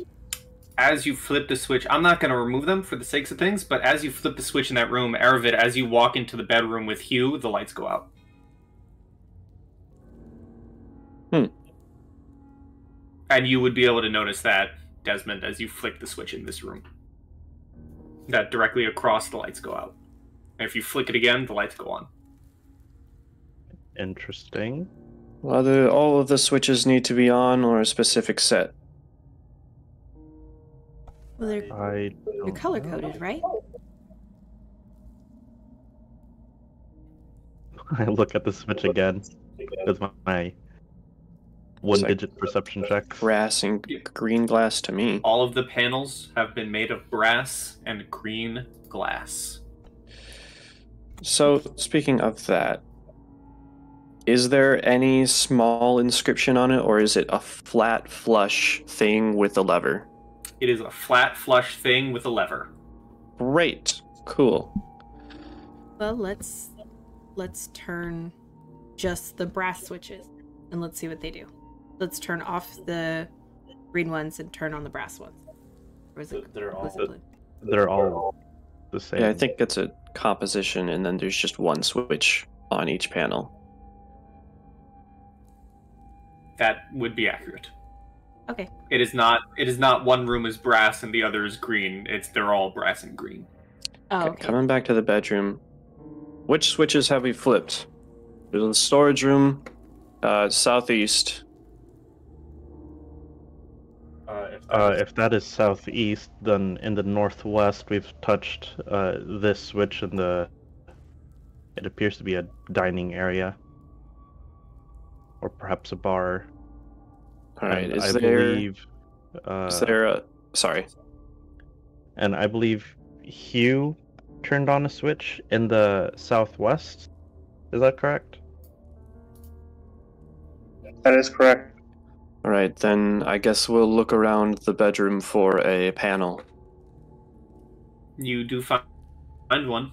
As you flip the switch, I'm not going to remove them for the sakes of things, but as you flip the switch in that room, Aravid, as you walk into the bedroom with Hugh, the lights go out. And you would be able to notice that, Desmond, as you flick the switch in this room. That directly across, the lights go out. And if you flick it again, the lights go on. Interesting. Whether all of the switches need to be on or a specific set. Well, they're I don't color know. coded, right? I look at the switch again with my one-digit perception check. Brass and green glass to me. All of the panels have been made of brass and green glass. So, speaking of that, is there any small inscription on it, or is it a flat, flush thing with a lever? It is a flat, flush thing with a lever. Great. Cool. Well, let's turn just the brass switches and let's see what they do. Let's turn off the green ones and turn on the brass ones. Or is it, They're all- was it blue? They're all the same. Yeah, I think it's a composition, and then there's just one switch on each panel. That would be accurate. Okay. It is not one room is brass and the other is green. They're all brass and green. Oh, okay. Coming back to the bedroom. Which switches have we flipped? There's the storage room, southeast. If that is southeast, then in the northwest we've touched this switch in the. It appears to be a dining area, or perhaps a bar. All right, And is I there believe, a... Sorry. and I believe Hugh turned on a switch in the southwest. Is that correct? That is correct. All right, then I guess we'll look around the bedroom for a panel. You do find one.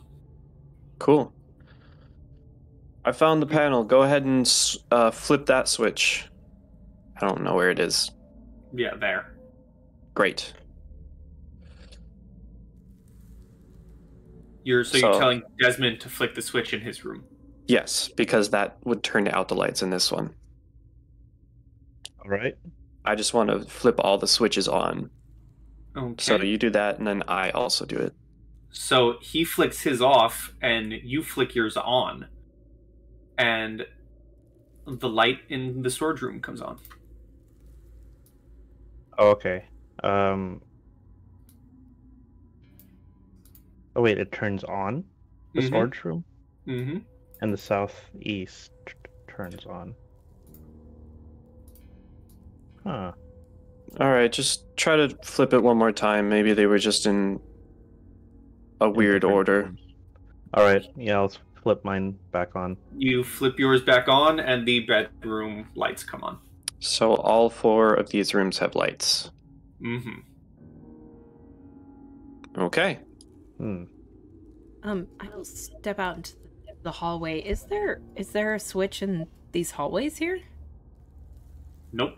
Cool. I found the panel. Go ahead and flip that switch. I don't know where it is. Yeah, there. Great. You're So- telling Desmond to flick the switch in his room. Yes, because that would turn out the lights in this one. All right. I just want to flip all the switches on. Okay. So you do that, and then I also do it. So he flicks his off, and you flick yours on, and the light in the storage room comes on. Oh, okay. Oh wait, it turns on the Mhm. storage room, Mm-hmm. and the southeast turns on. Huh. Alright, just try to flip it one more time. Maybe they were just in a weird order. Alright, yeah, I'll flip mine back on. You flip yours back on, and the bedroom lights come on. So all 4 of these rooms have lights. Mm-hmm. Okay. I will step out into the hallway. Is there a switch in these hallways here? Nope.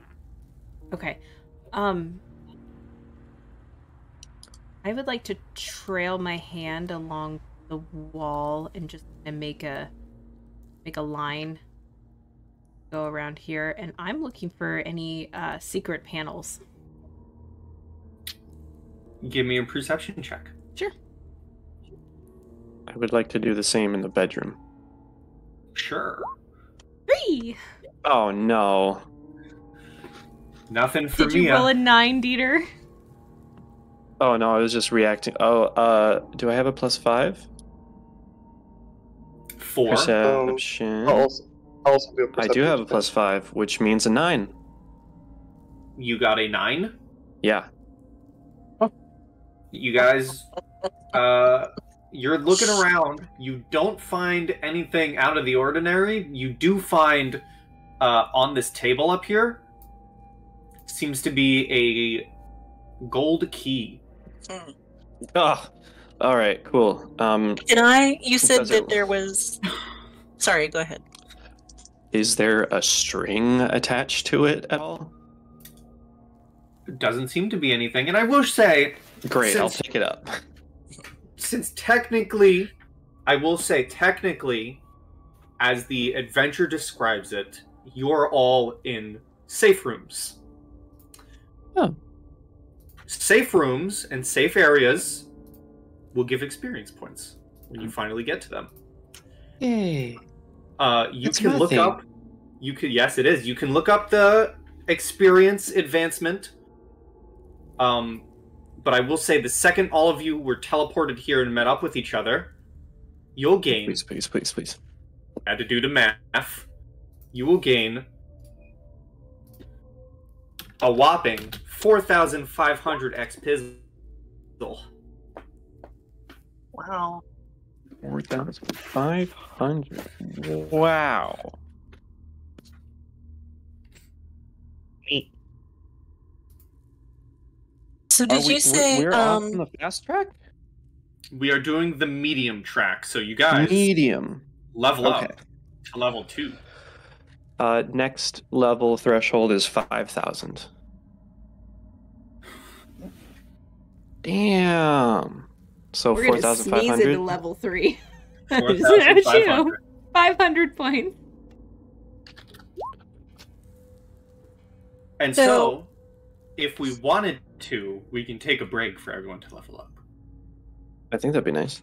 Okay. I would like to trail my hand along the wall and just make a line go around here, and I'm looking for any secret panels. Give me a perception check. Sure. I would like to do the same in the bedroom. Sure. 3! Oh no. Nothing for Did me. you roll a 9, Dieter? Oh no, I was just reacting. Oh, do I have a +5? 4. Perception. I'll also do a I do have a perception check. +5, which means a 9. You got a 9. Yeah. You guys, you're looking around. You don't find anything out of the ordinary. You do find, on this table up here, seems to be a gold key. Oh, all right, cool. You said Professor- that there was... Sorry, go ahead. Is there a string attached to it at all? Doesn't seem to be anything. And I will say... Great, I'll Since- pick it up. Since technically, I will say technically, as the adventure describes it, you're all in safe rooms. Oh. Safe rooms and safe areas will give experience points when you finally get to them. Yay. You It's can look nothing. up. You could, yes, it is. You can look up the experience advancement. But I will say the second all of you were teleported here and met up with each other, you'll gain. Please. Had to do the math. You will gain a whopping 4,500 XP. Wow. 4,500. Wow. So did you say We're on the fast track? We are doing the medium track, so you guys Medium. level Okay. up to level 2. Next level threshold is 5,000. Damn. So We're gonna sneeze 4,500. into level 3. 4,500. 500 points. And so, if we wanted to, we can take a break for everyone to level up. I think that'd be nice.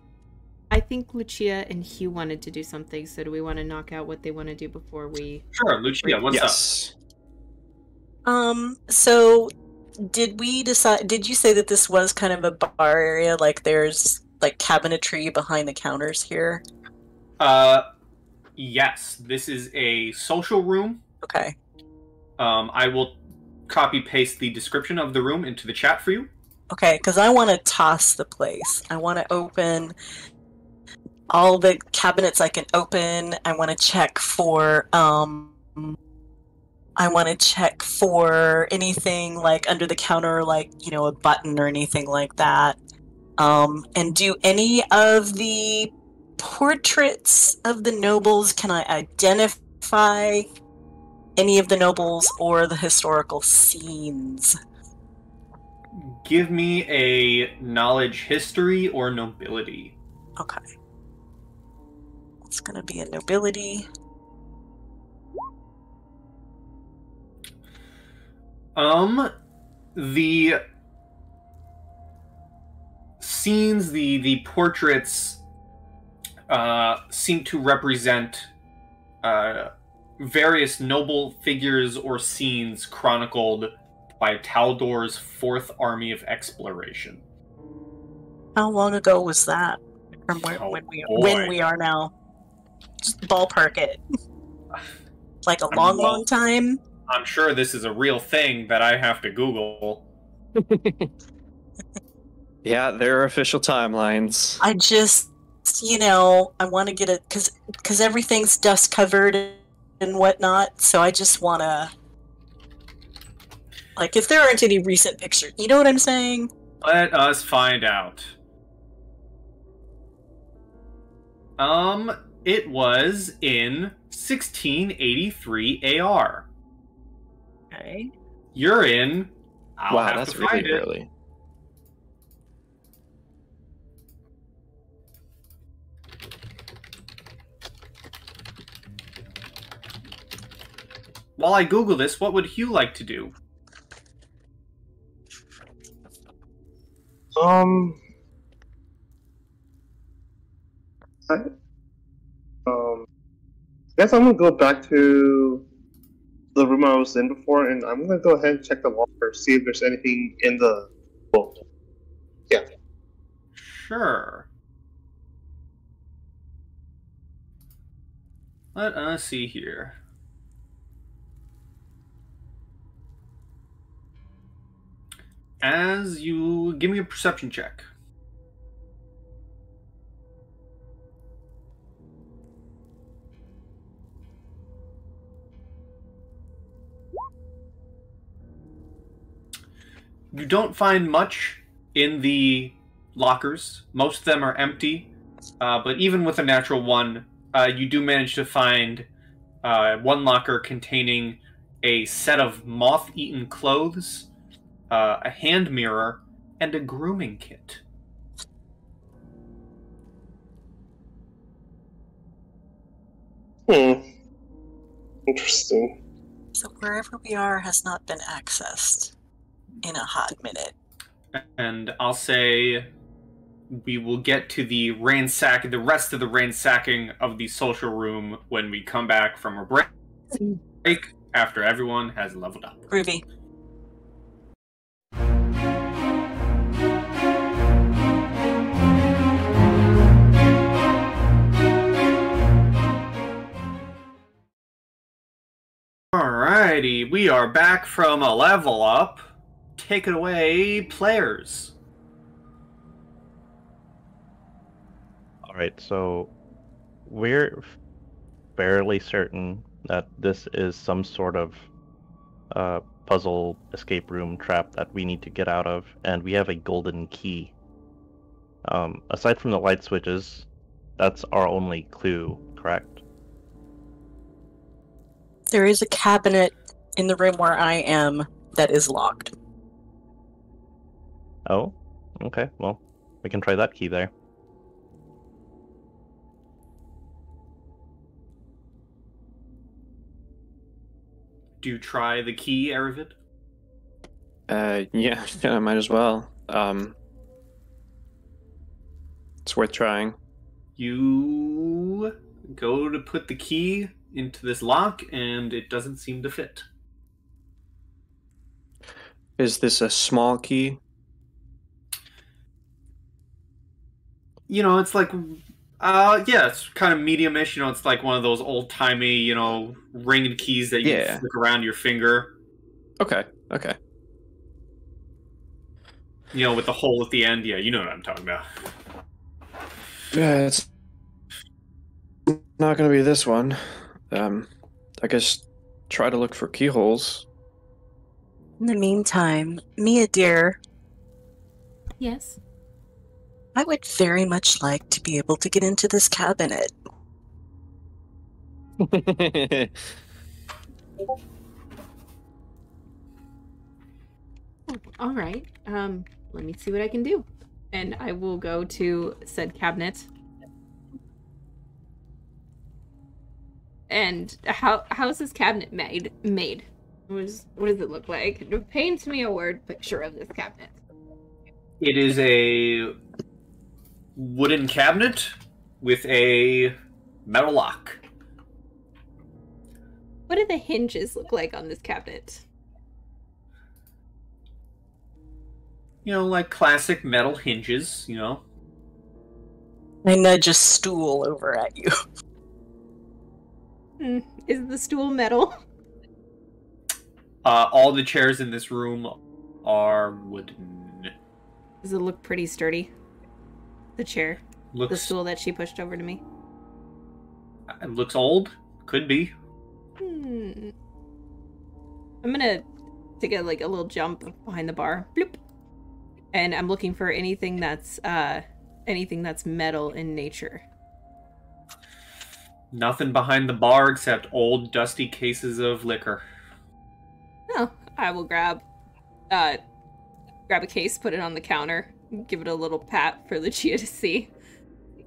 I think Lucia and Hugh wanted to do something, so do we want to knock out what they want to do before we... Sure, Lucia, what's up? Yes. So did you say that this was kind of a bar area, like there's like cabinetry behind the counters here? Yes, this is a social room. Okay. I will copy paste the description of the room into the chat for you. Okay, because I want to toss the place. I want to open all the cabinets I can open. I want to check for anything like under the counter, like, you know, a button or anything like that. And do any of the portraits of the nobles, can I identify any of the nobles or the historical scenes? Give me a knowledge history or nobility. Okay. It's gonna be a nobility. The scenes, the portraits seem to represent various noble figures or scenes chronicled by Taldor's Fourth Army of Exploration. How long ago was that? From when we are now? Just ballpark it. Like a long time? I'm sure this is a real thing that I have to Google. Yeah, there are official timelines. I just, I want to get it because everything's dust covered and whatnot. So I just want to, like, if there aren't any recent pictures, you know what I'm saying? Let us find out. It was in 1683 AR. Okay. You're in. I'll Wow, have that's to find really it. early. While I Google this, what would Hugh like to do? I, guess I'm gonna go back to the room I was in before, and I'm gonna go ahead and check the locker, see if there's anything in the boat. Yeah. Sure. Let us see here. As you give me a perception check. You don't find much in the lockers. Most of them are empty. But even with a natural one, you do manage to find one locker containing a set of moth-eaten clothes, a hand mirror, and a grooming kit. Interesting. So wherever we are has not been accessed in a hot minute. And I'll say we will get to the rest of the ransacking of the social room when we come back from a break after everyone has leveled up. Groovy. Alrighty, we are back from a level up. Take it away, players. Alright, so we're fairly certain that this is some sort of puzzle escape room trap that we need to get out of, and we have a golden key. Aside from the light switches, that's our only clue, correct? There is a cabinet in the room where I am that is locked. Oh, okay, well, we can try that key there. Do you try the key, Aravid? Yeah, I might as well. It's worth trying. You go to put the key into this lock, and it doesn't seem to fit. Is this a small key? You know, it's like, yeah, it's kind of medium-ish. You know, it's like one of those old-timey, you know, ringed keys that you flick around your finger. Okay, okay. You know, with the hole at the end. Yeah, you know what I'm talking about. Yeah, it's not gonna be this one. I guess try to look for keyholes. In the meantime, Mia dear, Yes. I would very much like to be able to get into this cabinet. All right. Let me see what I can do. And I will go to said cabinet. And how is this cabinet made? What does it look like? Paint me a word picture of this cabinet. It is a wooden cabinet with a metal lock. What do the hinges look like on this cabinet? You know, like classic metal hinges, you know. I nudge a stool over at you. Is the stool metal? All the chairs in this room are wooden. Does it look pretty sturdy? The chair? Looks, The stool that she pushed over to me? It looks old. Could be. I'm gonna take a little jump behind the bar. Bloop. And I'm looking for anything that's metal in nature. Nothing behind the bar except old, dusty cases of liquor. Oh, I will grab a case, put it on the counter, give it a little pat for Lucia to see.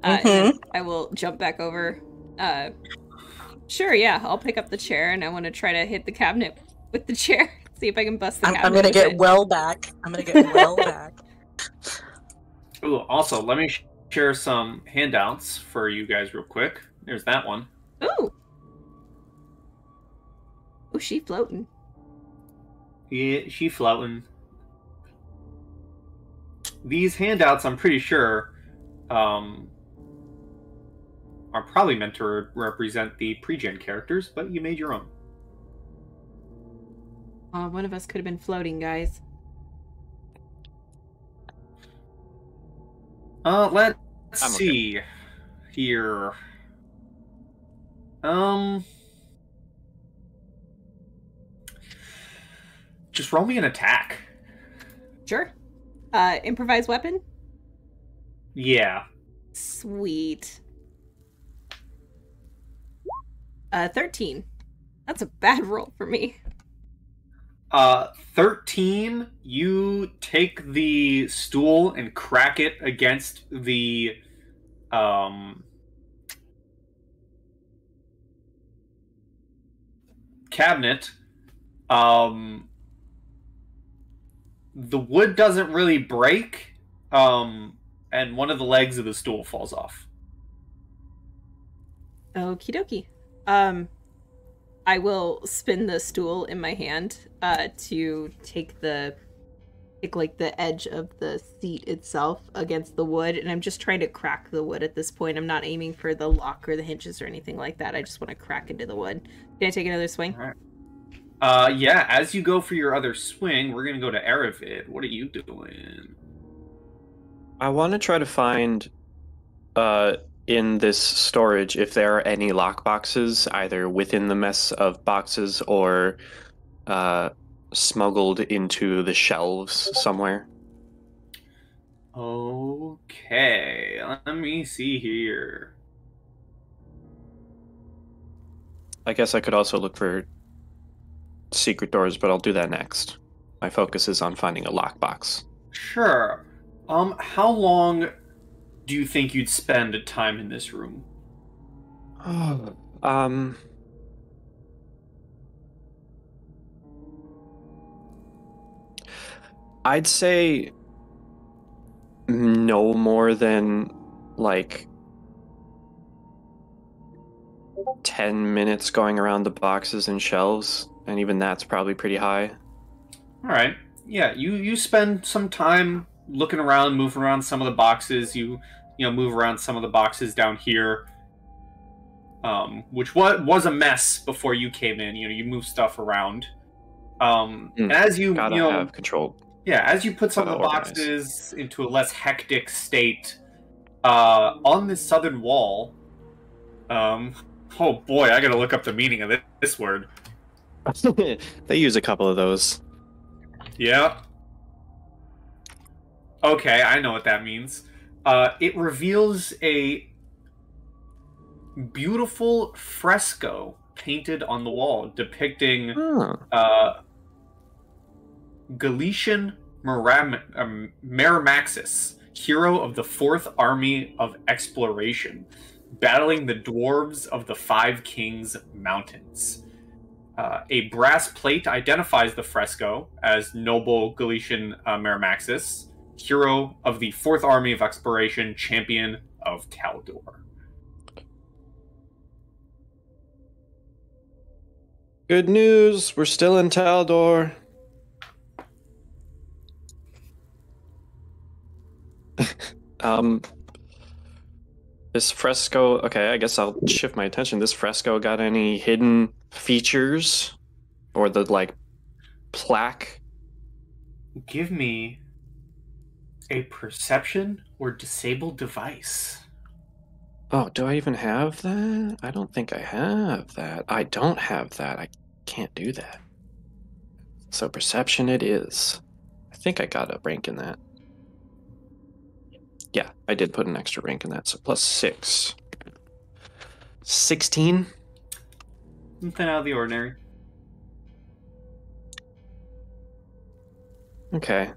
And then I will jump back over. Sure, yeah, I'll pick up the chair, and I want to try to hit the cabinet with the chair. See if I can bust the cabinet. I'm gonna get well back. Ooh, also, let me share some handouts for you guys real quick. There's that one. Ooh! Ooh, she floating. Yeah, she floating. These handouts, I'm pretty sure, are probably meant to represent the pre-gen characters, but you made your own. One of us could have been floating, guys. Let's see here. Just roll me an attack. Sure. Improvised weapon? Yeah. Sweet. 13. That's a bad roll for me. 13, you take the stool and crack it against the, cabinet. The wood doesn't really break, and one of the legs of the stool falls off. Okie dokie. I will spin the stool in my hand to take the edge of the seat itself against the wood, and I'm just trying to crack the wood at this point. I'm not aiming for the lock or the hinges or anything like that. I just want to crack into the wood. Can I take another swing? All right. Yeah, as you go for your other swing, we're gonna go to Aravid. What are you doing? I want to try to find in this storage if there are any lock boxes, either within the mess of boxes or smuggled into the shelves somewhere. Okay, let me see here. I guess I could also look for secret doors, but I'll do that next. My focus is on finding a lockbox. Sure. How long do you think you'd spend time in this room? I'd say no more than like 10 minutes going around the boxes and shelves, and even that's probably pretty high. All right. Yeah, you spend some time looking around, moving around some of the boxes. You move around some of the boxes down here, which was a mess before you came in. You move stuff around. And as you have control. Yeah, as you put some of the boxes into a less hectic state, on the southern wall. Oh boy, I gotta look up the meaning of this word. They use a couple of those. Yeah. Okay, I know what that means. It reveals a beautiful fresco painted on the wall depicting Galician Meramaxis, hero of the 4th Army of Exploration, battling the dwarves of the 5 Kings Mountains. A brass plate identifies the fresco as noble Galician Meramaxis, hero of the 4th Army of Exploration, champion of Taldor. Good news, we're still in Taldor. This fresco, okay, I guess I'll shift my attention. This fresco got any hidden features? Or the, like, plaque. Give me a perception or disable device. Oh, do I even have that? I don't think I have that. I don't have that. I can't do that. So perception it is. I think I got a rank in that. Yeah, I did put an extra rank in that, so plus 6. 16? Nothing out of the ordinary. Okay.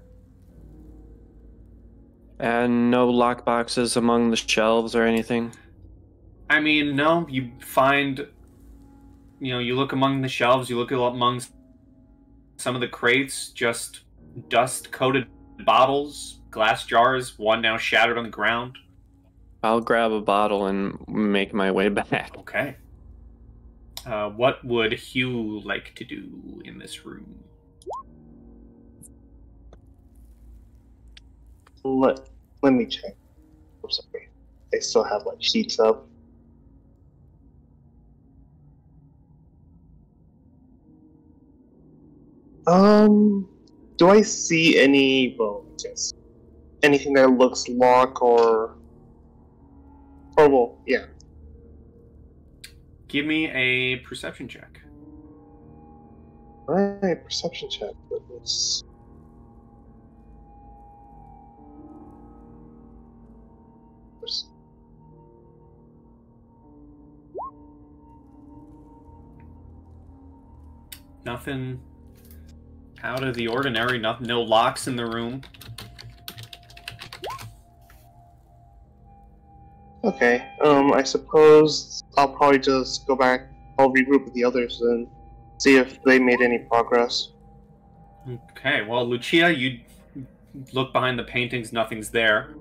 And no lockboxes among the shelves or anything? I mean, no, you find, you look among the shelves, you look among some of the crates, just dust-coated bottles, glass jars, one now shattered on the ground. I'll grab a bottle and make my way back. Okay. What would Hugh like to do in this room? Let me check. I'm sorry. I still have like sheets up. Do I see any anything that looks locked or well, yeah. Give me a perception check. Alright, perception check. Let's... Nothing out of the ordinary. No locks in the room. Okay, I suppose I'll probably just go back. I'll regroup with the others and see if they made any progress. Okay, well, Lucia, you look behind the paintings, nothing's there.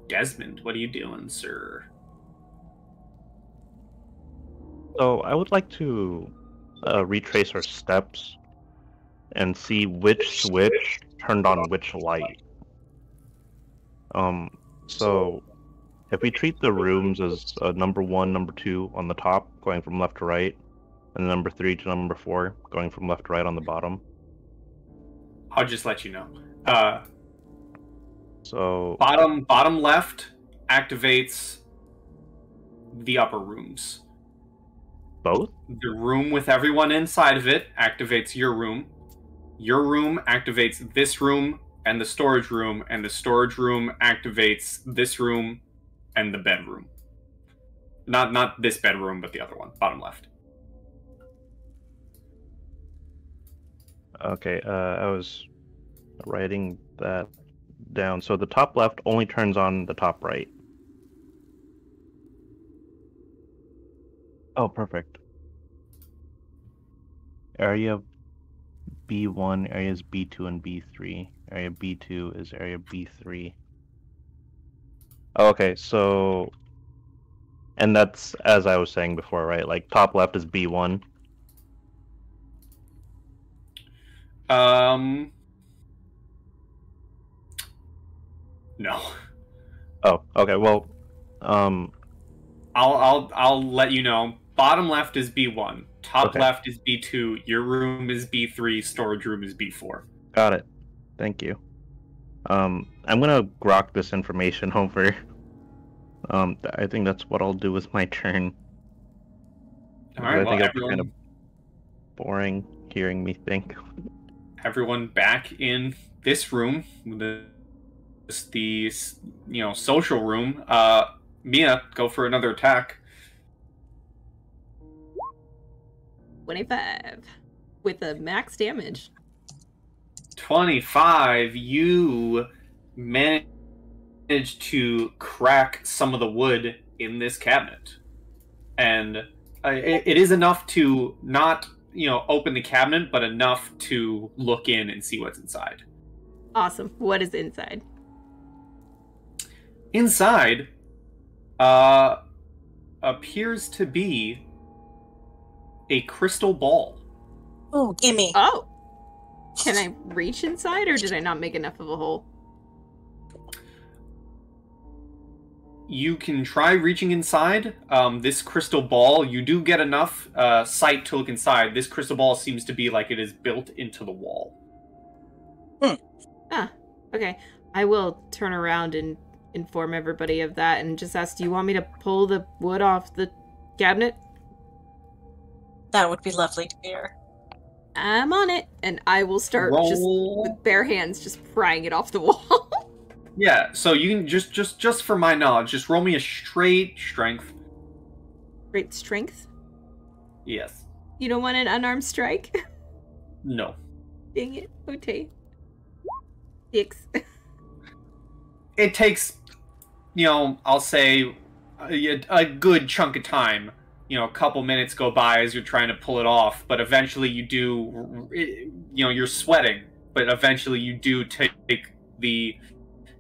Desmond, what are you doing, sir? So I would like to retrace our steps and see which switch turned on which light. So if we treat the rooms as number 1, number 2 on the top, going from left to right, and number 3 to number 4, going from left to right on the bottom. I'll just let you know. So bottom left activates the upper rooms. Both? The room with everyone inside of it activates your room. Your room activates this room and the storage room activates this room and the bedroom. Not this bedroom, but the other one, bottom left. Okay, I was writing that down. So the top left only turns on the top right. Oh, perfect. Area B1, areas B2 and B3. Area B2 is area B3. Oh, okay, so... And that's, as I was saying before, right? Like, top left is B1. No. Oh, okay, well, I'll let you know. Bottom left is B1. Top Okay. left is B2. Your room is B3. Storage room is B4. Got it. Thank you. I'm gonna grok this information over. I think that's what I'll do with my turn. All right, I think well, it'll be kind of boring hearing me think. everyone back in this room, the social room. Mia, go for another attack. 25 with a max damage. 25. You managed to crack some of the wood in this cabinet, and it is enough to not open the cabinet, but enough to look in and see what's inside. Awesome. What is inside? Inside appears to be a crystal ball. Oh, gimme. Oh. Can I reach inside, or did I not make enough of a hole? you can try reaching inside. This crystal ball, you do get enough sight to look inside. This crystal ball seems to be like it is built into the wall. Ah, okay. I will turn around and inform everybody of that and just ask, do you want me to pull the wood off the cabinet? That would be lovely to hear. I'm on it. And I will start just with bare hands, just prying it off the wall. Yeah, so you can just for my knowledge, just roll me a straight strength. Great strength? Yes. You don't want an unarmed strike? No. Dang it. Okay. 6. It takes, I'll say a good chunk of time. A couple minutes go by as you're trying to pull it off, but eventually you do, you're sweating, but eventually you do take the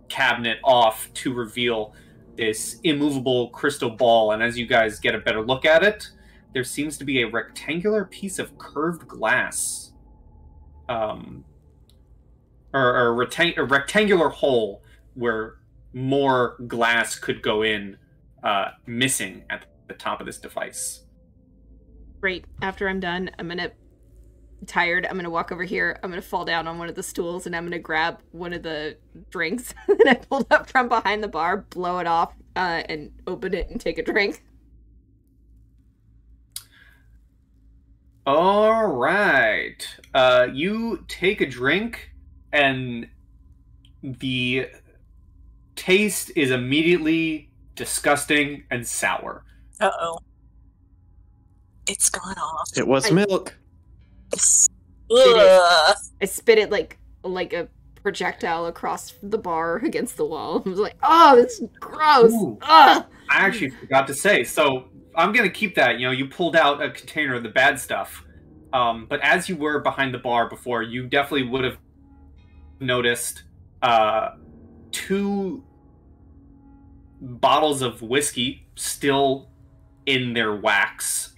cabinet off to reveal this immovable crystal ball, and as you guys get a better look at it, there seems to be a rectangular piece of curved glass. Or a rectangular hole where more glass could go in, missing at the top of this device. Great. After I'm done, I'm gonna walk over here, I'm gonna fall down on one of the stools, and I'm gonna grab one of the drinks that I pulled up from behind the bar, blow it off, and open it and take a drink. All right. You take a drink, and the taste is immediately disgusting and sour. Uh-oh. It's gone off. It was milk. Ugh. I spit it like a projectile across the bar against the wall. I was like, oh, this is gross. Ugh. I actually forgot to say, so I'm going to keep that. You pulled out a container of the bad stuff. But as you were behind the bar before, you definitely would have noticed 2 bottles of whiskey still in their wax.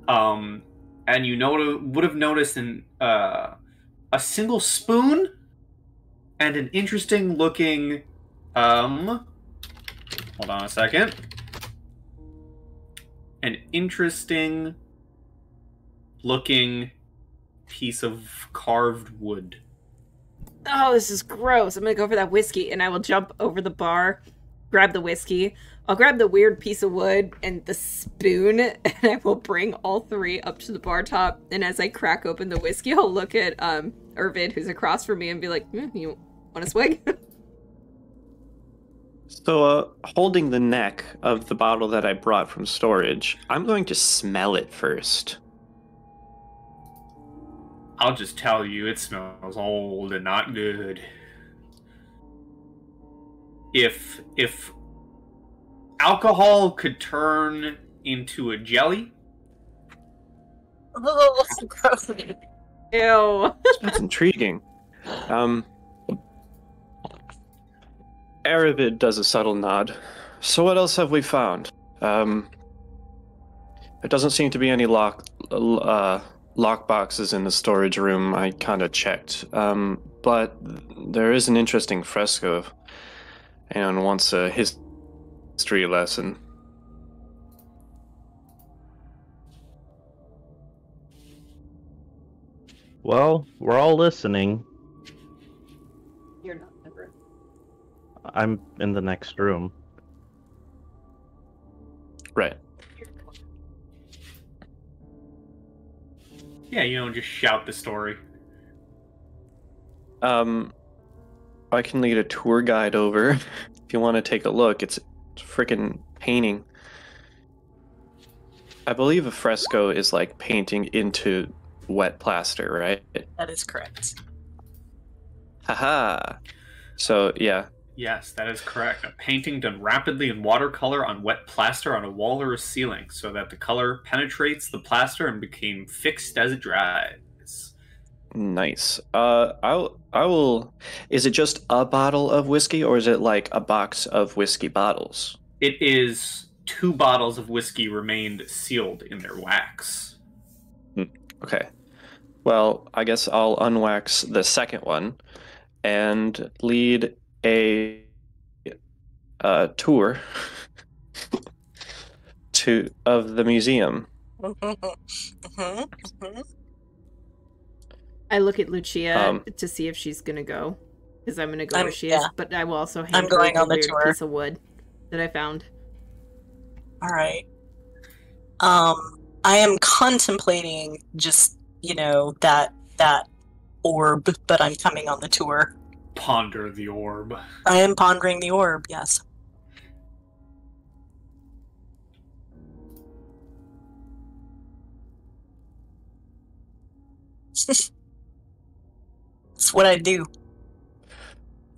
And you would have noticed a single spoon and an interesting looking hold on a second. An interesting looking piece of carved wood. Oh, this is gross. I'm gonna go for that whiskey, and I will jump over the bar, grab the whiskey. I'll grab the weird piece of wood and the spoon, and I will bring all 3 up to the bar top. And as I crack open the whiskey, I'll look at Irvid, who's across from me, and be like, you want a swig? So, holding the neck of the bottle that I brought from storage, I'm going to smell it first. I'll just tell you, it smells old and not good. If alcohol could turn into a jelly, Oh, gross. Ew. That's intriguing. Aravid does a subtle nod. So what else have we found? There doesn't seem to be any lock boxes in the storage room. I kind of checked. But there is an interesting fresco and wants a history lesson. Well, we're all listening. You're not never. I'm in the next room. Right. Yeah, just shout the story. I can lead a tour guide over if you want to take a look. It's a freaking painting. I believe a fresco is like painting into wet plaster, right? That is correct. Haha. So, yeah. Yes, that is correct. A painting done rapidly in watercolor on wet plaster on a wall or a ceiling so that the color penetrates the plaster and became fixed as it dries. Nice. I will. Is it just a bottle of whiskey, or is it like a box of whiskey bottles? It is 2 bottles of whiskey remained sealed in their wax. Okay. Well, I guess I'll unwax the second one and lead a tour of the museum. I look at Lucia Um, to see if she's gonna go, because I'm gonna go I'm- where she yeah. is. But I will also hand I'm her going the on the weird tour. piece of wood that I found. All right. I am contemplating just, that orb, but I'm coming on the tour. Ponder the orb. I am pondering the orb, yes. That's what I do.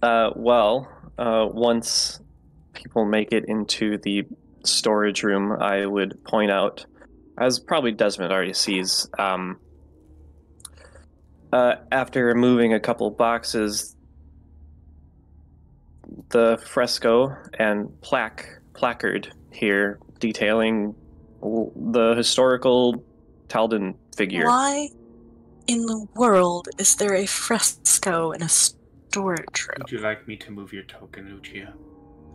Once people make it into the storage room, I would point out, as probably Desmond already sees, after removing a couple boxes, the fresco and placard here detailing the historical Taldan figure. Why in the world is there a fresco in a storage room? Would you like me to move your token, Lucia?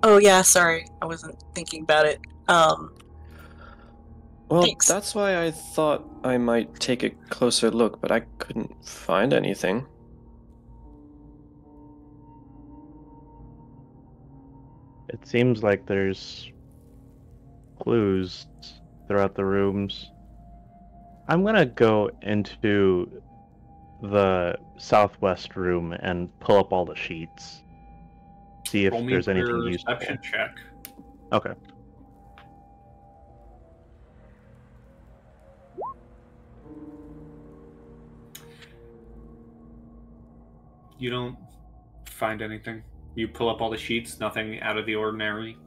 Oh yeah, sorry. I wasn't thinking about it. Well, Thanks. that's why I thought I might take a closer look, but I couldn't find anything. It seems like there's clues throughout the rooms. I'm gonna go into the southwest room and pull up all the sheets. See if Roll me there's anything your useful. perception check. Okay. You don't find anything. You pull up all the sheets, nothing out of the ordinary.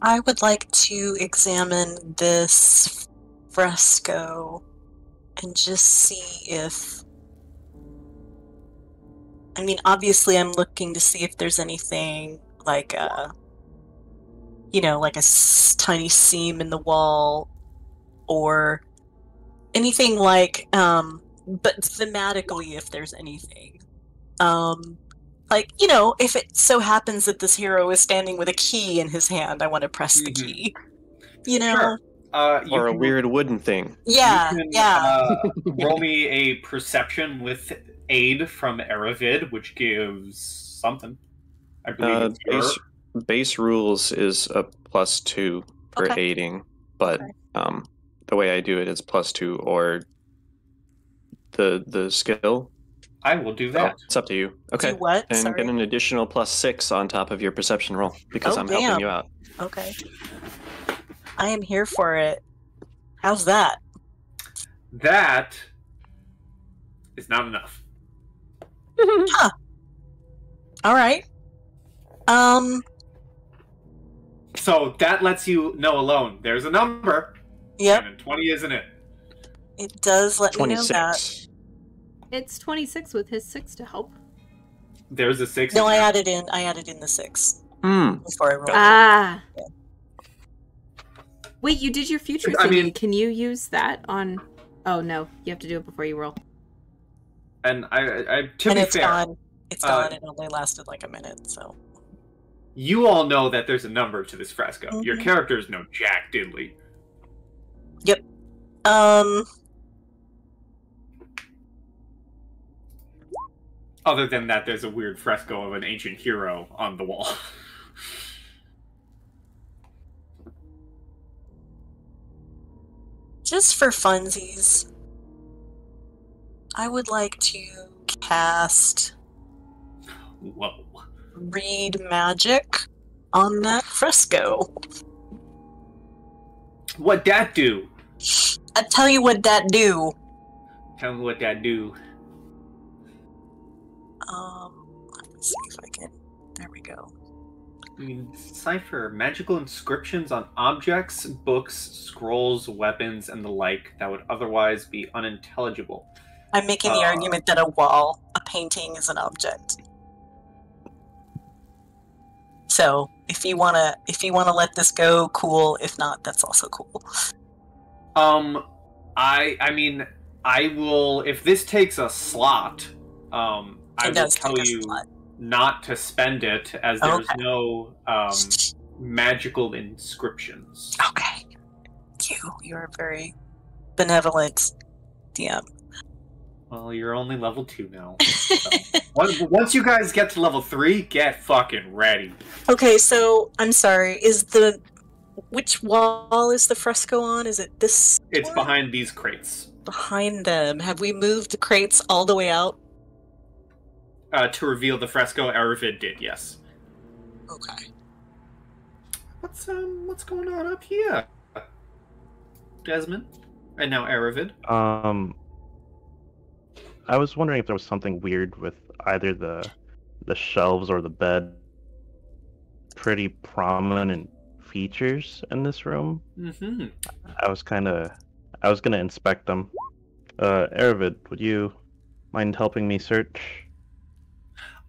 I would like to examine this fresco and just see if... I mean, obviously I'm looking to see if there's anything like a... like a tiny seam in the wall or anything like... but thematically if there's anything. If it so happens that this hero is standing with a key in his hand, I want to press the key. Sure. Or a weird wooden thing. Yeah, You can, yeah. roll me a perception with aid from Aravid, which gives something. I believe it's Base rules is a +2 for Okay. aiding, but Okay. the way I do it is +2 or the skill. I will do that. It's up to you. Okay. Do what? And Sorry. get an additional +6 on top of your perception roll because Oh, I'm helping damn. you out. Okay. I am here for it. How's that? That is not enough. Huh. All right. So that lets you know alone. There's a number. Yep. And 20 isn't it? It does let me know that. 26. It's 26 with his 6 to help. There's a 6. No, in I there. added in the 6 Hmm. before I rolled. Ah. Yeah. Wait, you did your future I thingy. mean- Can you use that on... Oh, no. You have to do it before you roll. And I to And be it's fair, gone. It's gone. It only lasted like a minute, so. you all know that there's a number to this fresco. Your Mhm. characters know jack diddly. Yep. Other than that, there's a weird fresco of an ancient hero on the wall. Just for funsies, I would like to cast Whoa. Read Magic on that fresco. What that do? I tell you what that do. Tell me what that do. Let's see if I can. There we go. You can decipher magical inscriptions on objects, books, scrolls, weapons, and the like that would otherwise be unintelligible. I'm making the argument that a painting is an object. So if you wanna let this go, cool. If not, that's also cool. I mean, I will, if this takes a slot, I will tell you not to spend it, as there's no magical inscriptions. Okay. You're a very benevolent DM. Well, you're only level 2 now. So. Once you guys get to level 3, get fucking ready. Okay, so I'm sorry. Which wall is the fresco on? Is it this? It's one? behind these crates. Behind them. Have we moved the crates all the way out? To reveal the fresco, Aravid did, yes. Okay. What's going on up here? Desmond? And now Aravid? I was wondering if there was something weird with either the shelves or the bed. Pretty prominent features in this room. Mm-hmm. I was gonna inspect them. Aravid, would you mind helping me search?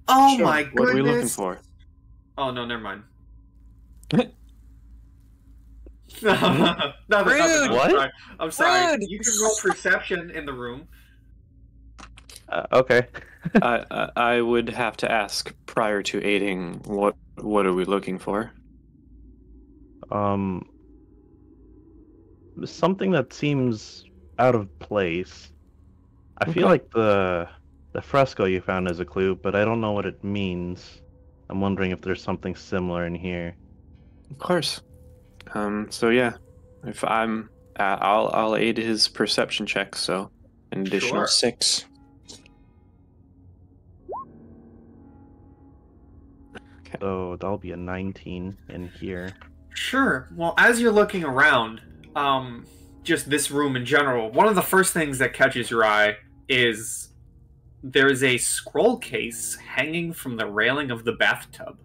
Oh Sure. my goodness! What are we looking for? Oh no, never mind. Nothing, Rude. What? I'm sorry. Rude. You can roll perception in the room. Okay. I would have to ask prior to aiding. What are we looking for? Something that seems out of place. I feel Okay. like the fresco you found is a clue, but I don't know what it means. I'm wondering if there's something similar in here. Of course. So yeah, if I'll aid his perception check. So an additional Sure. 6. So that'll be a 19 in here. Sure. Well, as you're looking around, just this room in general, one of the first things that catches your eye is there's a scroll case hanging from the railing of the bathtub.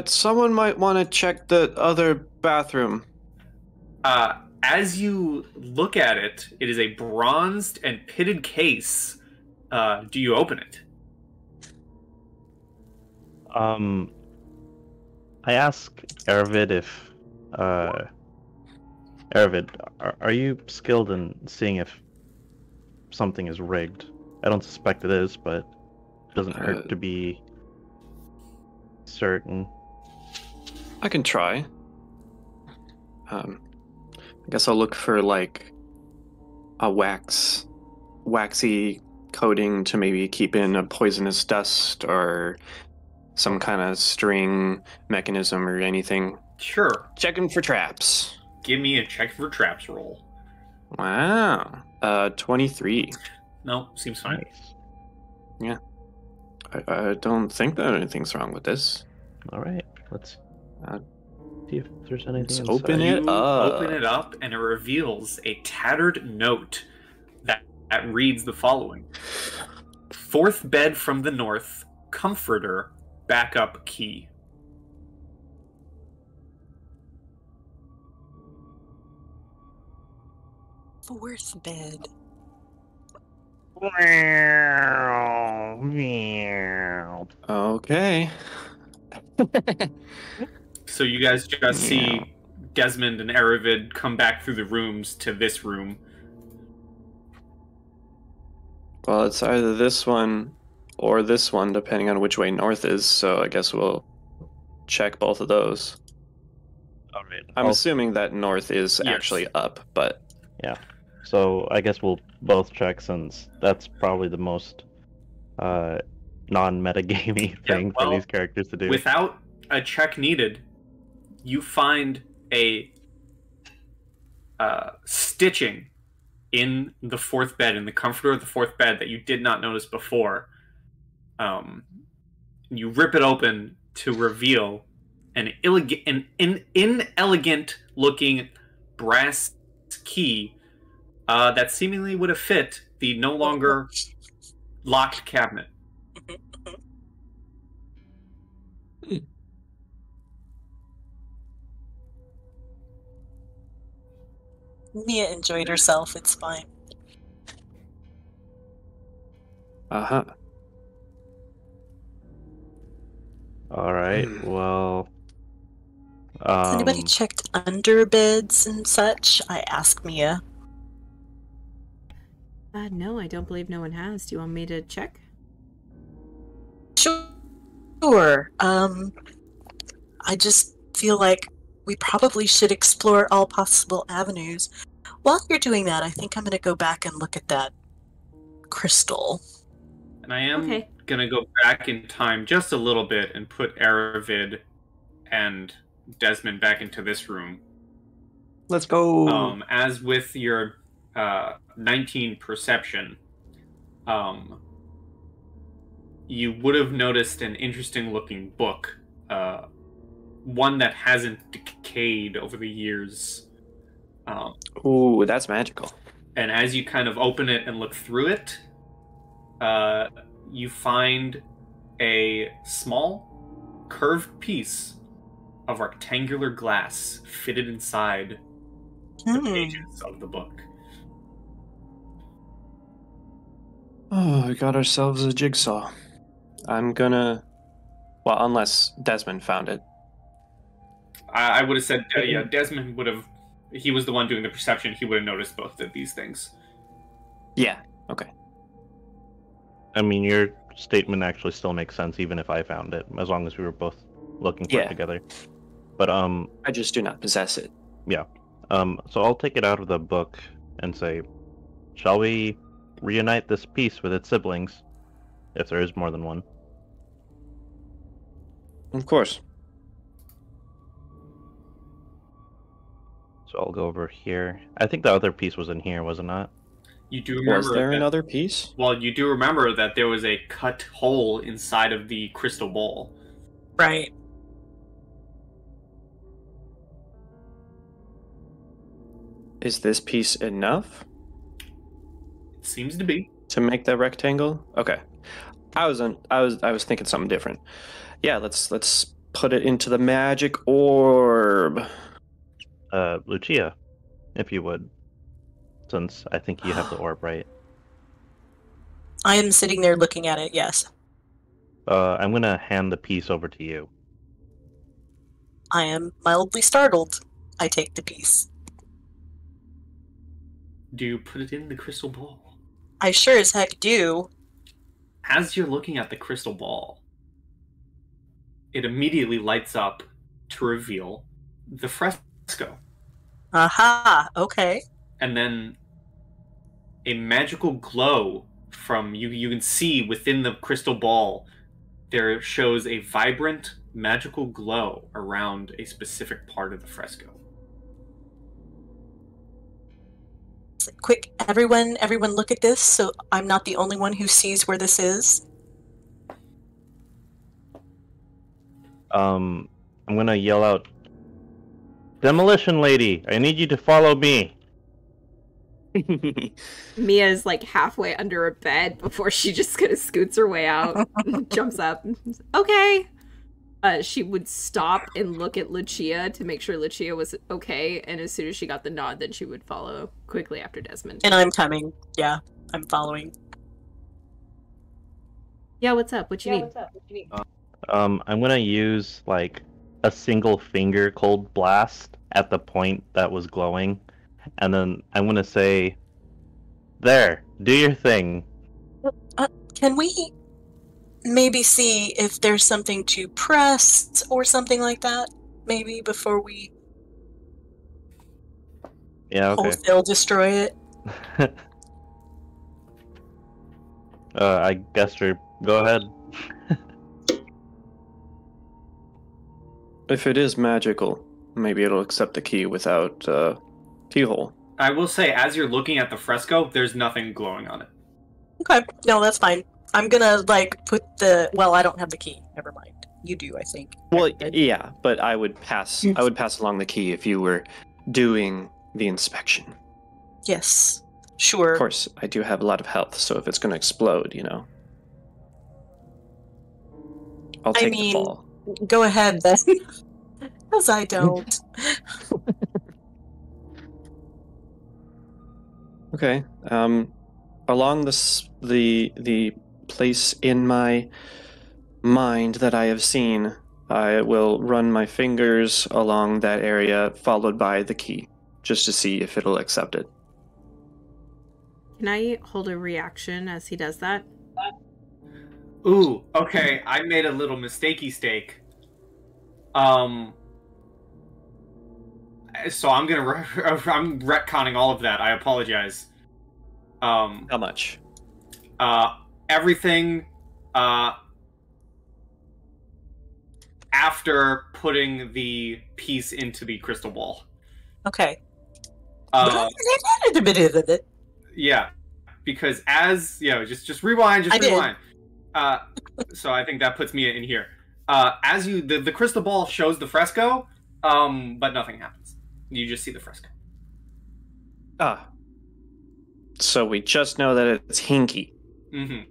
Someone might want to check the other bathroom. As you look at it, it is a bronzed and pitted case. Do you open it? I ask Aravid if, Aravid, are you skilled in seeing if something is rigged? I don't suspect it is, but it doesn't hurt to be certain. I can try. I guess I'll look for like a waxy coating to maybe keep in a poisonous dust or some kind of string mechanism or anything. Sure. Checking for traps. Give me a check for traps roll. Wow. 23. No, seems fine. Nice. Yeah. I don't think that anything's wrong with this. All right, let's Uh, see if there's anything let's inside. open it You up. open it up, and it reveals a tattered note that reads the following: "Fourth bed from the north, comforter, backup key." Fourth bed. Okay. So you guys just see Desmond and Aravid come back through the rooms to this room. Well, it's either this one or this one, depending on which way north is, so I guess we'll check both of those. All right. I'm assuming that north is Yes. actually up, but Yeah. So I guess we'll both check since that's probably the most non-metagamey thing well, for these characters to do. Without a check needed, you find a stitching in the fourth bed, in the comforter of the fourth bed, that you did not notice before. You rip it open to reveal an inelegant looking brass key that seemingly would have fit the no longer locked cabinet. Mia enjoyed herself. It's fine. All right. Well, Has anybody checked under beds and such? I ask Mia. No, I don't believe no one has. Do you want me to check? Sure. I just feel like we probably should explore all possible avenues. While you're doing that, I think I'm going to go back and look at that crystal. And I am Okay. going to go back in time just a little bit and put Aravid and Desmond back into this room. Let's go. As with your 19 perception, you would have noticed an interesting looking book, one that hasn't decayed over the years. Ooh, that's magical. And as you kind of open it and look through it, you find a small curved piece of rectangular glass fitted inside the pages of the book. Oh, we got ourselves a jigsaw. I'm gonna... Well, unless Desmond found it. I would have said, yeah, Desmond would have... He was the one doing the perception. He would have noticed both of these things. Yeah, okay. I mean, your statement actually still makes sense, even if I found it, as long as we were both looking for it together. But I just do not possess it. Yeah. So I'll take it out of the book and say, shall we reunite this piece with its siblings, if there is more than one? Of course. So I'll go over here. I think the other piece was in here, was it not? You do remember Was there another piece? Well, you do remember that there was a cut hole inside of the crystal ball. Right. Is this piece enough It seems to be. to make that rectangle? Okay. I was thinking something different. Yeah, let's put it into the magic orb. Lucia, if you would, since I think you have the orb, right? I am sitting there looking at it, yes. I'm gonna hand the piece over to you. I am mildly startled. I take the piece. Do you put it in the crystal ball? I sure as heck do. As you're looking at the crystal ball, it immediately lights up to reveal the fresco. Aha, okay. And then a magical glow from you can see within the crystal ball, there shows a vibrant magical glow around a specific part of the fresco. Quick, everyone look at this so I'm not the only one who sees where this is. I'm gonna yell out, "Demolition lady, I need you to follow me." Mia's like halfway under a bed before she just kind of scoots her way out, jumps up. Okay. She would stop and look at Lucia to make sure Lucia was okay, and as soon as she got the nod, then she would follow quickly after Desmond. And I'm coming. Yeah, I'm following. Yeah, what's up? What you need? I'm gonna use like a single finger cold blast at the point that was glowing, and then I'm gonna say, "There, do your thing." Can we maybe see if there's something to press or something like that? Maybe before we Yeah, okay. wholesale destroy it? I guess you're... Go ahead. If it is magical, maybe it'll accept the key without keyhole. I will say, as you're looking at the fresco, there's nothing glowing on it. Okay, no, that's fine. I'm gonna put the. Well, I don't have the key. Never mind. You do, I think. Well, yeah, but I would pass. I would pass along the key if you were doing the inspection. Yes, sure. Of course, I do have a lot of health, so if it's going to explode, I'll take the fall. Go ahead then, because I don't. Okay. Along the place in my mind that I have seen, I will run my fingers along that area, followed by the key, just to see if it'll accept it. Can I hold a reaction as he does that? Ooh, okay, I made a little mistakey stake. So I'm I'm retconning all of that. I apologize. How much? Everything, after putting the piece into the crystal ball. Okay. Yeah, because just rewind, rewind. So I think that puts me in here. As the crystal ball shows the fresco, but nothing happens. You just see the fresco. Ah. So we just know that it's hinky. Mm-hmm.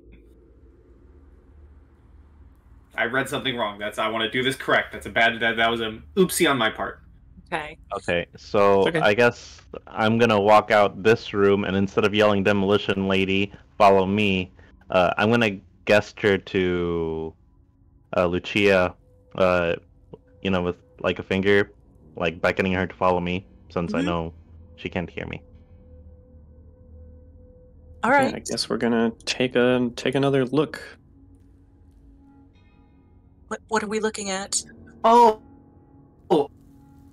I read something wrong. I want to do this correct. That's a bad. That was an oopsie on my part. Okay. Okay, so Okay. I guess I'm gonna walk out this room, and instead of yelling "Demolition Lady, follow me," I'm gonna gesture to Lucia, with like a finger, like beckoning her to follow me, since I know she can't hear me. All right. Yeah, I guess we're gonna take another look. What are we looking at? Oh.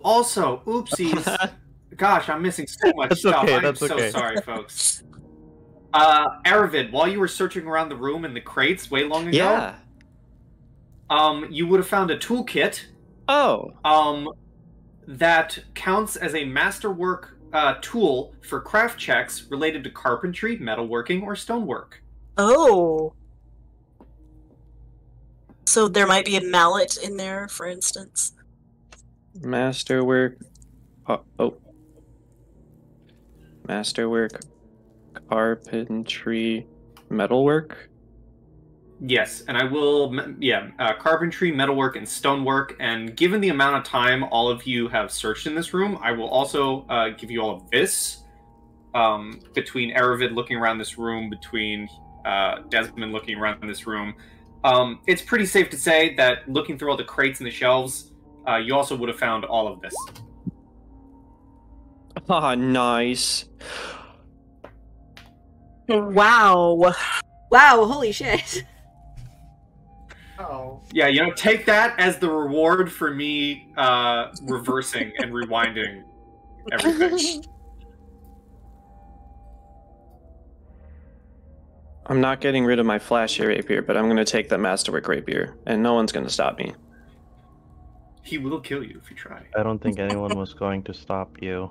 Also, oopsies. Gosh, I'm missing so much That's stuff. okay, I'm that's so okay. sorry, folks. Aravid, while you were searching around the room in the crates way long ago, you would have found a toolkit. Oh. That counts as a masterwork tool for craft checks related to carpentry, metalworking, or stonework. Oh. So there might be a mallet in there, for instance. Masterwork. Masterwork, carpentry, metalwork. Yes, and I will, carpentry, metalwork, and stonework, and given the amount of time all of you have searched in this room, I will also give you all of this, between Aravid looking around this room, between Desmond looking around this room. It's pretty safe to say that looking through all the crates and the shelves, you also would have found all of this. Ah, nice. Wow. Wow, holy shit. Oh. Yeah, take that as the reward for me reversing and rewinding everything. I'm not getting rid of my flashy rapier, but I'm going to take the masterwork rapier, and no one's going to stop me. He will kill you if you try. I don't think anyone was going to stop you.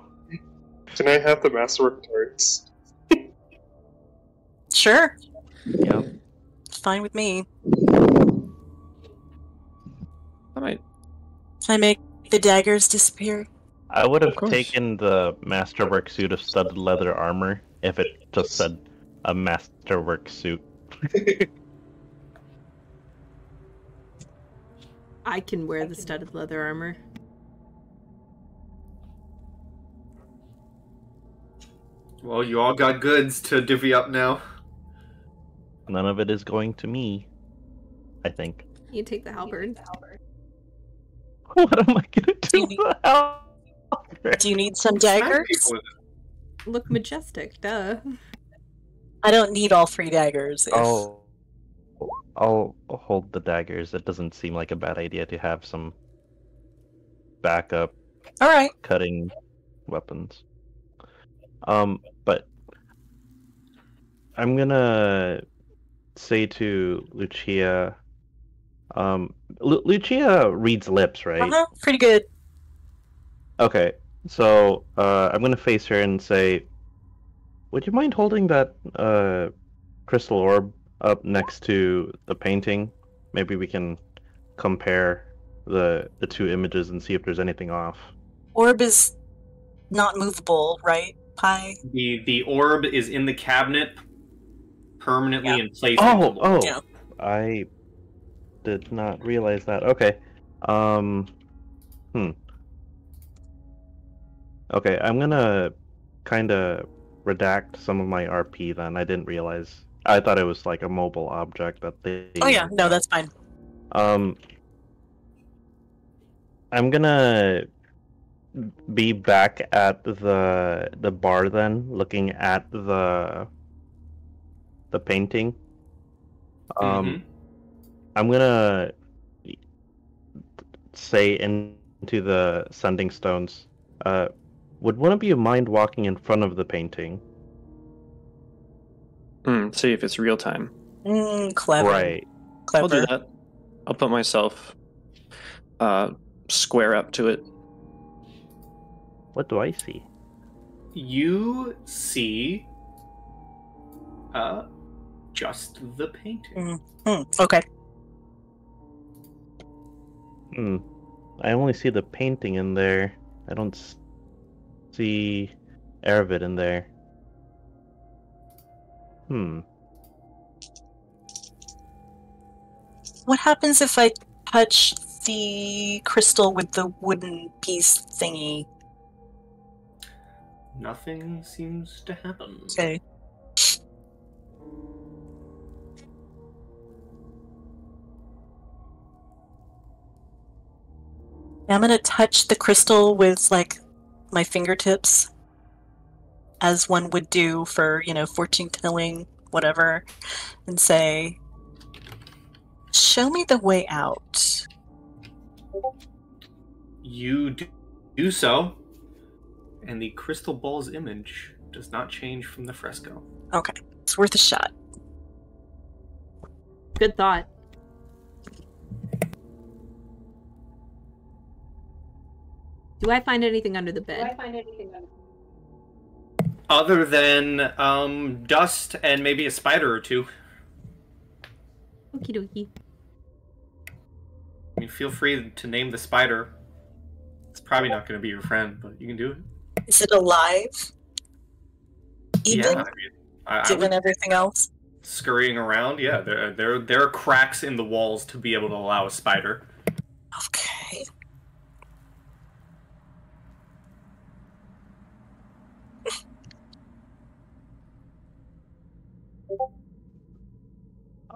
Can I have the masterwork turrets? Sure. Yep. Fine with me. Alright. Can I make the daggers disappear? I would have course. taken the masterwork suit of studded leather armor if it just said a masterwork suit. I can wear the studded leather armor. Well, you all got goods to divvy up now. None of it is going to me, I think. You take the halberd. What am I gonna do with the halberd? Do you need some Smack daggers? people with it. Look majestic, duh. I don't need all 3 daggers. I'll hold the daggers. It doesn't seem like a bad idea to have some backup All right. cutting weapons. But I'm gonna say to Lucia, Lucia reads lips, right? Uh-huh. Pretty good. Okay, so I'm gonna face her and say, would you mind holding that crystal orb up next to the painting? Maybe we can compare the 2 images and see if there's anything off. Orb is not movable, right? Pi? The orb is in the cabinet, permanently in place. Oh, Yeah. I did not realize that. Okay. Okay, I'm gonna kind of redact some of my RP then. I didn't realize. I thought it was like a mobile object that they... Oh yeah, no, that's fine. I'm gonna be back at the bar then, looking at the painting. Mhm. I'm gonna say into the sending stones. Would one of you mind walking in front of the painting? See if it's real time. Clever. Right. I'll do Clever. that. I'll put myself square up to it. What do I see? You see just the painting. Okay. I only see the painting in there. I don't see Aravid in there. What happens if I touch the crystal with the wooden piece thingy? Nothing seems to happen. Okay. I'm gonna touch the crystal with, like, my fingertips, as one would do for, fortune telling, whatever, and say, show me the way out. You do so, and the crystal ball's image does not change from the fresco. Okay, it's worth a shot. Good thought. Do I find anything under the bed? Other than dust and maybe a spider or two. Okie dokie. I mean, feel free to name the spider. It's probably not going to be your friend, but you can do it. Is it alive? Even, Yeah, I given would everything else? scurrying around. Yeah, there are cracks in the walls to be able to allow a spider. Okay.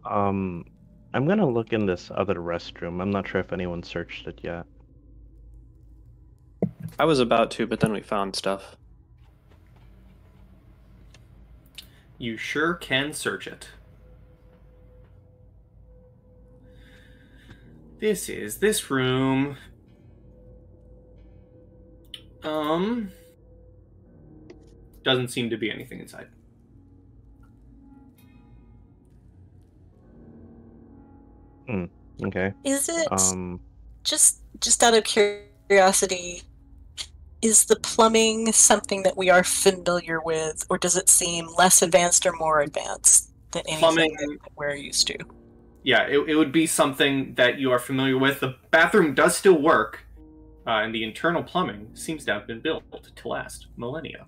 I'm gonna look in this other restroom. I'm not sure if anyone searched it yet. I was about to, but then we found stuff. You sure can search it. This is this room. Doesn't seem to be anything inside. Okay. Is it, Um, just out of curiosity, is the plumbing something that we are familiar with, or does it seem less advanced or more advanced than anything Plumbing- that we're used to? Yeah, it would be something that you are familiar with. The bathroom does still work, and the internal plumbing seems to have been built to last millennia.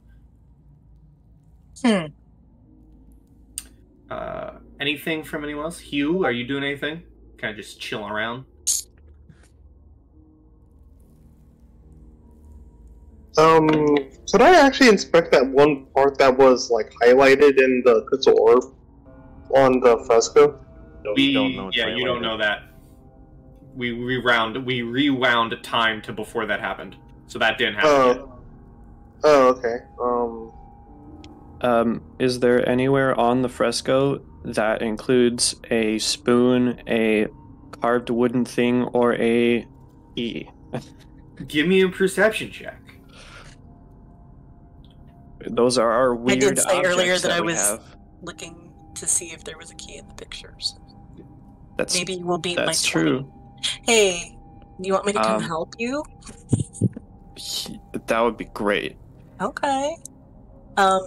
Anything from anyone else? Hugh, are you doing anything? Kind of just chilling around? Could I actually inspect that one part that was, like, highlighted in the crystal orb on the fresco? we don't know. It's Yeah, you don't highlighted. know that. We rewound time to before that happened, so that didn't happen yet. Oh, okay. Is there anywhere on the fresco that includes a spoon, a carved wooden thing, or a key? Give me a perception check. Those are our I weird did say objects earlier that I we was have. looking to see if there was a key in the pictures. That's Maybe we'll beat my that's 20. true. Hey, do you want me to come Um, help you? That would be great. Okay.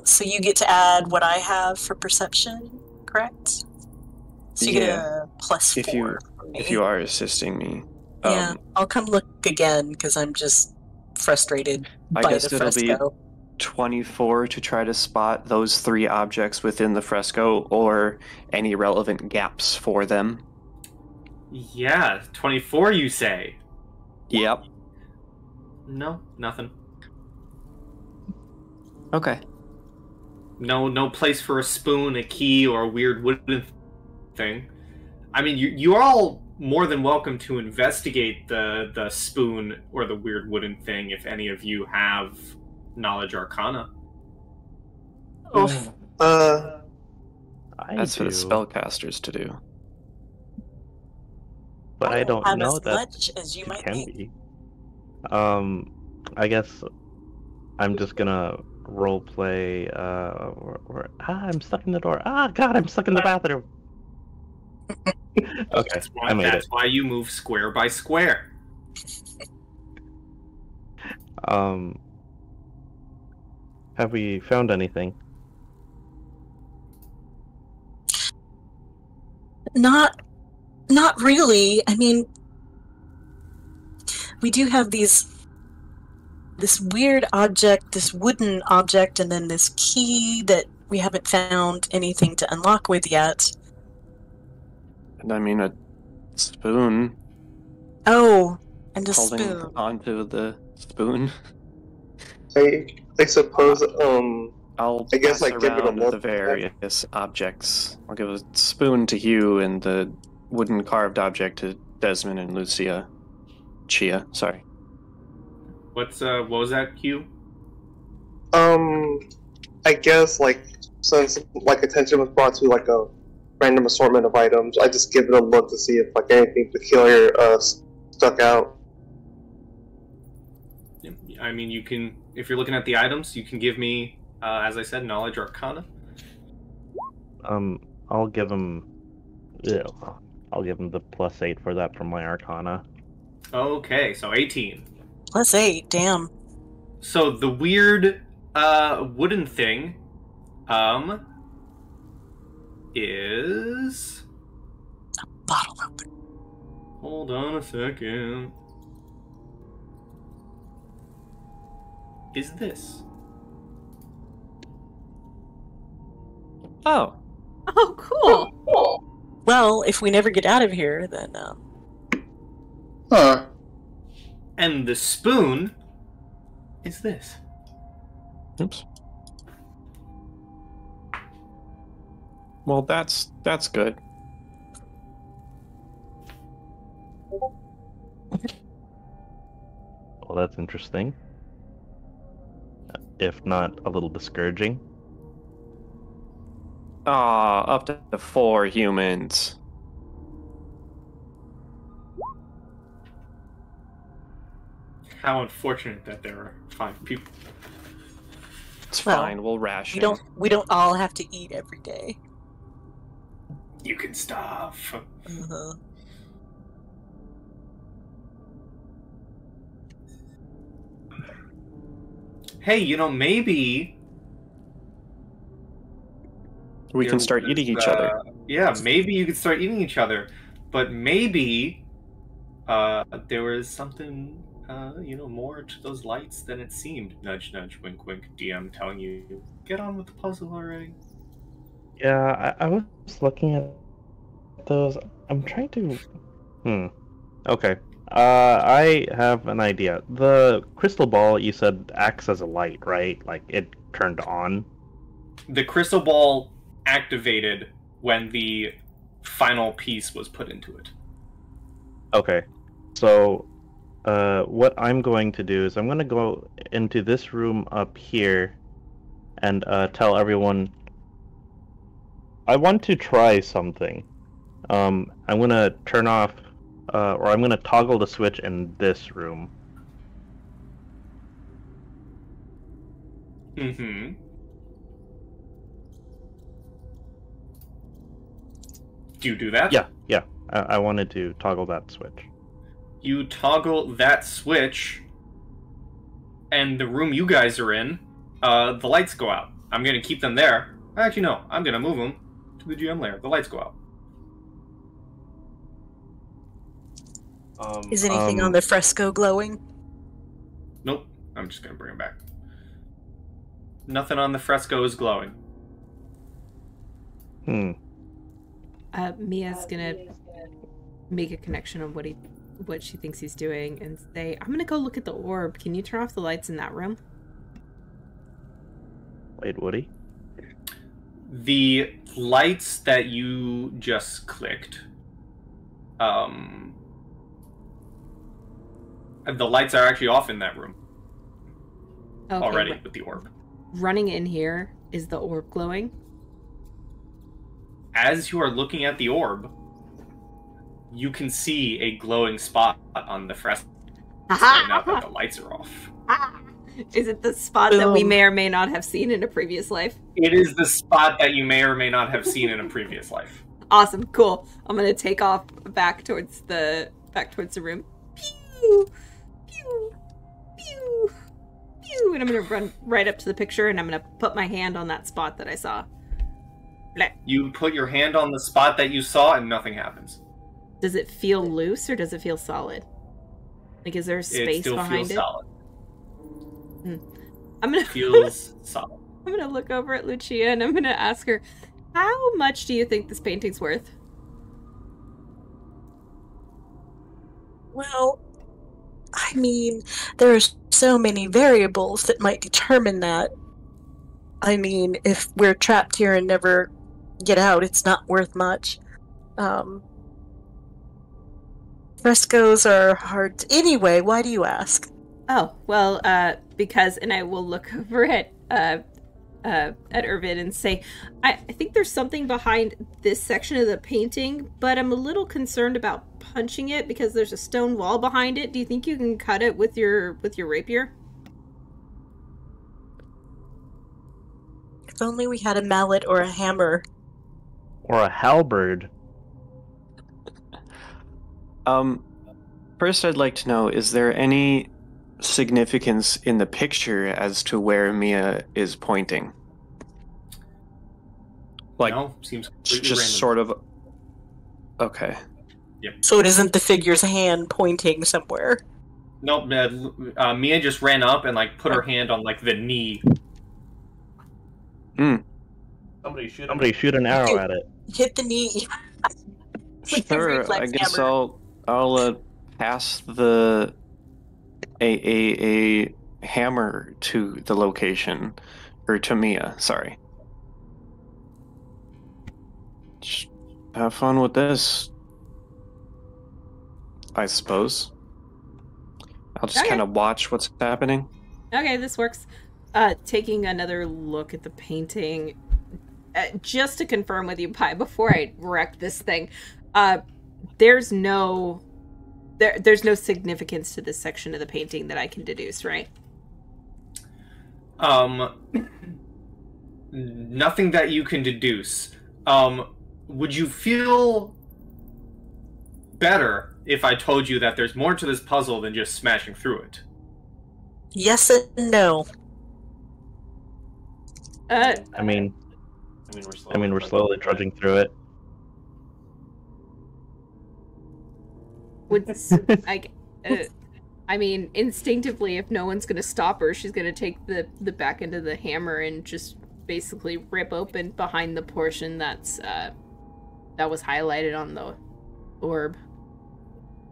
So you get to add what I have for perception, correct? So you get Yeah. a plus If 4 you from me. if you are assisting me. Yeah, I'll come look again because I'm just frustrated I by guess the it'll be fresco. 24 to try to spot those 3 objects within the fresco or any relevant gaps for them. Yeah, 24 you say? Yep. No, nothing. Okay. No place for a spoon, a key, or a weird wooden thing. I mean, you're all more than welcome to investigate the spoon or the weird wooden thing if any of you have knowledge arcana. Oh, That's for the do, spellcasters to do. but I don't have know as that much as you it might can think. be. I guess I'm just gonna role play. I'm stuck in the door. Ah, God, I'm stuck in the bathroom. Okay, I made That's it. why you move square by square. Have we found anything? Not really. I mean, we do have this weird object, this wooden object, and then this key that we haven't found anything to unlock with yet. And I mean, a spoon. Oh, and a Holding spoon. onto the spoon. I suppose, I'll I guess, pass like, give it a around look. the various objects. I'll give a spoon to Hugh and the wooden carved object to Desmond and Lucia. Chia, sorry. What was that, Hugh? I guess, like, since, like, attention was brought to, like, a random assortment of items, I just give it a look to see if, like, anything peculiar, stuck out. I mean, you can, if you're looking at the items, you can give me, as I said, knowledge arcana. I'll give him. Yeah, I'll give him the +8 for that from my Arcana. Okay, so 18. +8, damn. So the weird wooden thing is Bottle opener. hold on a second. Is this? Oh. Oh, cool. Well, if we never get out of here, then Huh. And the spoon is this. Oops. Well, that's good. Well, that's interesting. If not a little discouraging. Ah, up to 4 humans. How unfortunate that there are 5 people. It's Well, fine, we'll ration. we don't all have to eat every day. You can starve. Uh-huh. Hey, you know, maybe We can there start was, eating each other. Yeah, maybe you could start eating each other, but maybe there was something, more to those lights than it seemed. Nudge, nudge, wink, wink. DM telling you, get on with the puzzle already. Yeah, I was looking at those. I'm trying to. Okay. I have an idea. The crystal ball you said acts as a light, right? Like it turned on. The crystal ball activated when the final piece was put into it. Okay. So, what I'm going to do is I'm going to go into this room up here and tell everyone I want to try something. I'm going to turn off, or I'm going to toggle the switch in this room. Mm-hmm. Do you do that? Yeah. I wanted to toggle that switch. You toggle that switch, and the room you guys are in, the lights go out. I'm going to keep them there. Actually, no. I'm going to move them to the GM layer. The lights go out. Is anything on the fresco glowing? Nope. I'm just going to bring them back. Nothing on the fresco is glowing. Mia's gonna make a connection of what she thinks he's doing and say, I'm gonna go look at the orb. Can you turn off the lights in that room? Wait, Woody? The lights that you just clicked The lights are actually off in that room Okay, already with the orb. Running in here, is the orb glowing? As you are looking at the orb, you can see a glowing spot on the fresco now that the lights are off. Is it the spot that we may or may not have seen in a previous life? It is the spot that you may or may not have seen in a previous life. Awesome, cool. I'm gonna take off back towards the room. Pew, pew, pew, pew, and I'm gonna run right up to the picture, and I'm gonna put my hand on that spot that I saw. Blah. You put your hand on the spot that you saw, and nothing happens. Does it feel loose or does it feel solid? Like, is there space It still behind feels it? solid. I'm gonna Feels solid. I'm gonna look over at Lucia and I'm gonna ask her, how much do you think this painting's worth? Well, I mean, there are so many variables that might determine that. I mean, if we're trapped here and never get out, it's not worth much. Frescoes are hard to... Anyway, why do you ask? Oh, well, because, and I will look over at Irvin and say, I think there's something behind this section of the painting, but I'm a little concerned about punching it because there's a stone wall behind it. Do you think you can cut it with your rapier? If only we had a mallet or a hammer. Or a halberd. First I'd like to know, is there any significance in the picture as to where Mia is pointing? Like, No, seems completely just random. sort of... Okay. So it isn't the figure's hand pointing somewhere. Nope, Mia just ran up and like put her hand on like the knee. Somebody shoot an arrow at it. Hit the knee. With the Sure, reflex I guess hammer. I'll pass the a hammer to the location, or to Mia. Sorry. Just have fun with this, I suppose. I'll just Okay. kind of watch what's happening. Okay, this works. Taking another look at the painting, just to confirm with you, Pi, before I wreck this thing, there's no significance to this section of the painting that I can deduce, right? Nothing that you can deduce. Would you feel better if I told you that there's more to this puzzle than just smashing through it? Yes and no. I mean, we're slowly trudging through it. I mean, instinctively, if no one's gonna stop her, she's gonna take the back end of the hammer and just basically rip open behind the portion that was highlighted on the orb.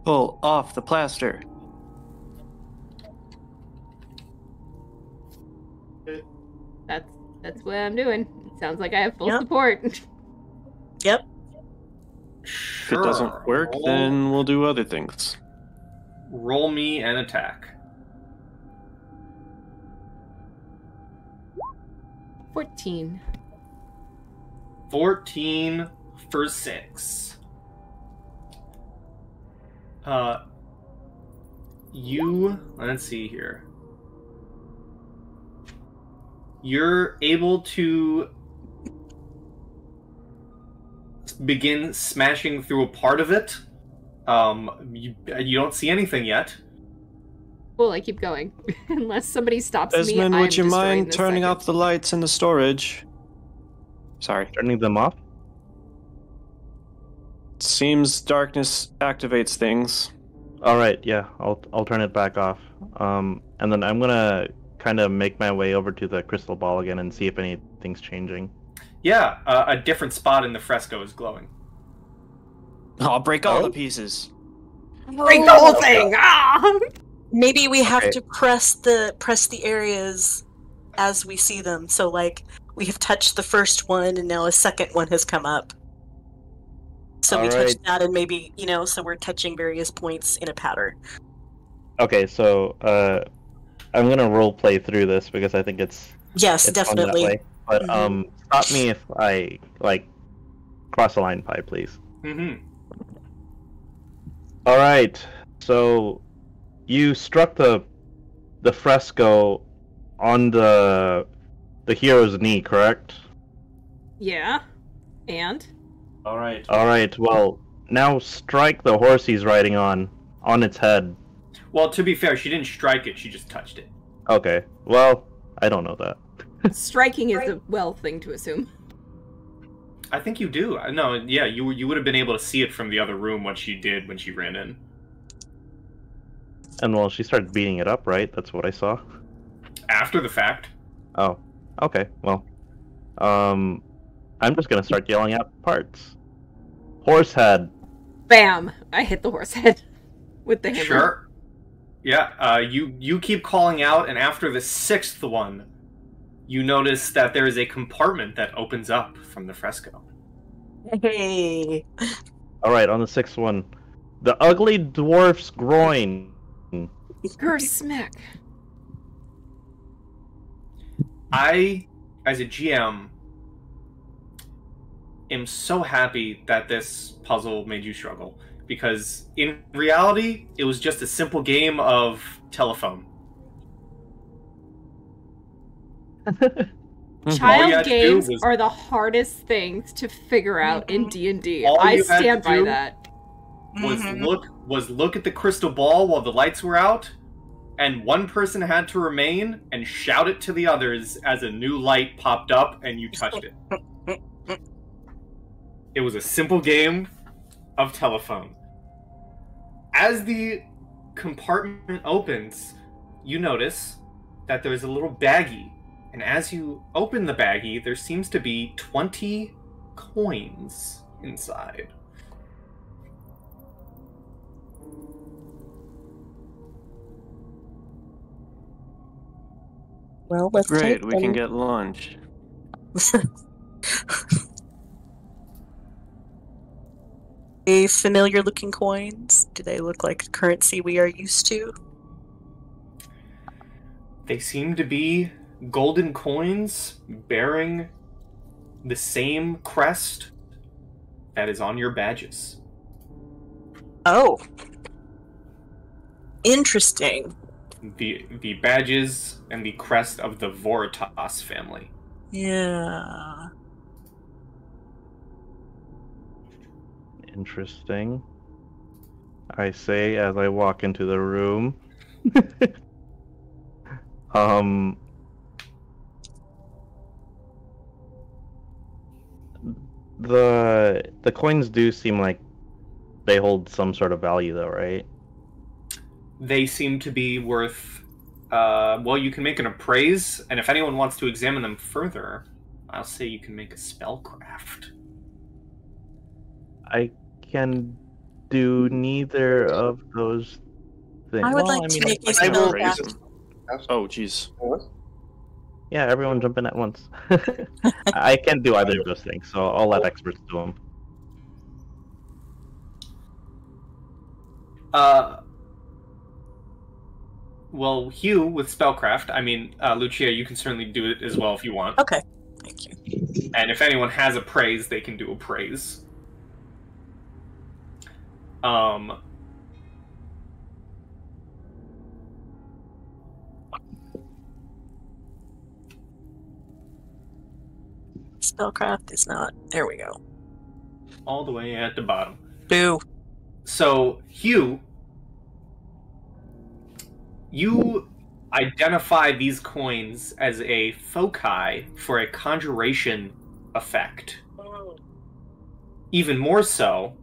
Pull off the plaster. That's what I'm doing. Sounds like I have full Yep. support. Yep. If it doesn't work, then we'll do other things. Roll me an attack. 14. 14 for 6. Let's see here. You're able to begin smashing through a part of it. You don't see anything yet. Cool, I keep going. Unless somebody stops me, Desmond, I'm would you destroying mind this turning second. off the lights in the storage? Sorry. Turning them off? Seems darkness activates things. All right, yeah, I'll turn it back off. And then I'm gonna kind of make my way over to the crystal ball again and see if anything's changing. Yeah, a different spot in the fresco is glowing. I'll break all Oh? the pieces. Break the whole thing! Ah! Maybe we have Okay. to press the areas as we see them. So like we have touched the first one and now a second one has come up. So we All touch right. that, and maybe so we're touching various points in a pattern. Okay, so I'm gonna role play through this because I think it's Yes, fun that definitely. way. But Mhm. stop me if I cross the line, pie, please. Mm-hmm. All right. So you struck the fresco on the hero's knee, correct? Yeah. And? All right. All right. Well, now strike the horse he's riding on its head. Well, to be fair, she didn't strike it; she just touched it. Okay. Well, I don't know that. Striking is a thing to assume. I think you do. No, yeah, you would have been able to see it from the other room when she ran in. And well, she started beating it up, right? That's what I saw. After the fact. Oh. Okay. Well, I'm just gonna start yelling out parts. Horse head. Bam! I hit the horse head with the hammer. Sure. Yeah, you keep calling out, and after the 6th one, you notice that there is a compartment that opens up from the fresco. Hey. Alright, on the 6th one. The ugly dwarf's groin. Her smack. I, as a GM, am so happy that this puzzle made you struggle. Because in reality, it was just a simple game of telephone. Child games are the hardest things to figure out in D&D. I stand by that. Was look at the crystal ball while the lights were out, and one person had to remain and shout it to the others as a new light popped up and you touched it. It was a simple game of telephone. As the compartment opens, you notice that there's a little baggie, and as you open the baggie, there seems to be 20 coins inside. Well, let's Great, take we them. can get lunch. A familiar looking coins? Do they look like currency we are used to? They seem to be golden coins bearing the same crest that is on your badges. Oh. Interesting. The badges and the crest of the Voritas family. Yeah. Interesting. I say as I walk into the room. The coins do seem like they hold some sort of value though, right? They seem to be worth well, you can make an appraise, and if anyone wants to examine them further, I'll say you can make a spellcraft. I can do neither of those things. I would like to make a I will spellcraft. raise him. Oh, jeez. Yeah, everyone jump in at once. I can't do either of those things, so I'll let experts do them. Well, Hugh with spellcraft. I mean, Lucia, you can certainly do it as well if you want. Okay. Thank you. And if anyone has appraise, they can do appraise. Spellcraft is not. There we go. All the way at the bottom. Boo. So, Hugh, you identify these coins as a foci for a conjuration effect. Even more so,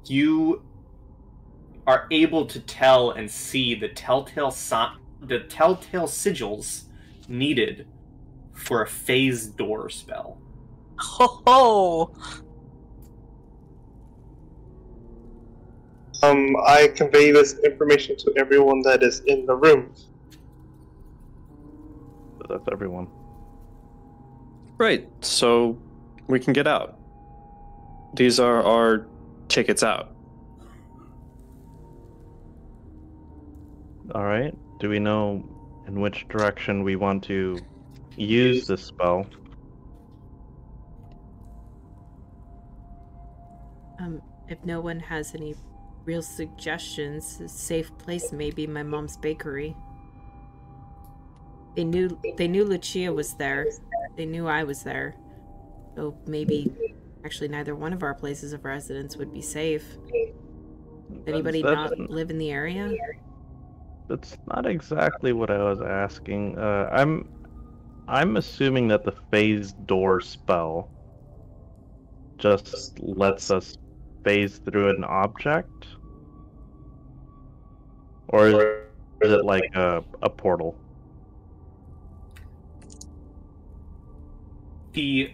you are able to tell and see the telltale sigils needed for a phase door spell. Ho ho! I convey this information to everyone that is in the room. That's everyone. Right, so we can get out. These are our tickets out. All right. Do we know in which direction we want to use this spell? If no one has any real suggestions, a safe place may be my mom's bakery. They knew Lucia was there. They knew I was there. So maybe actually neither one of our places of residence would be safe. Anybody not live in the area? That's not exactly what I was asking. I'm assuming that the phase door spell just lets us phase through an object, or is it like a portal? The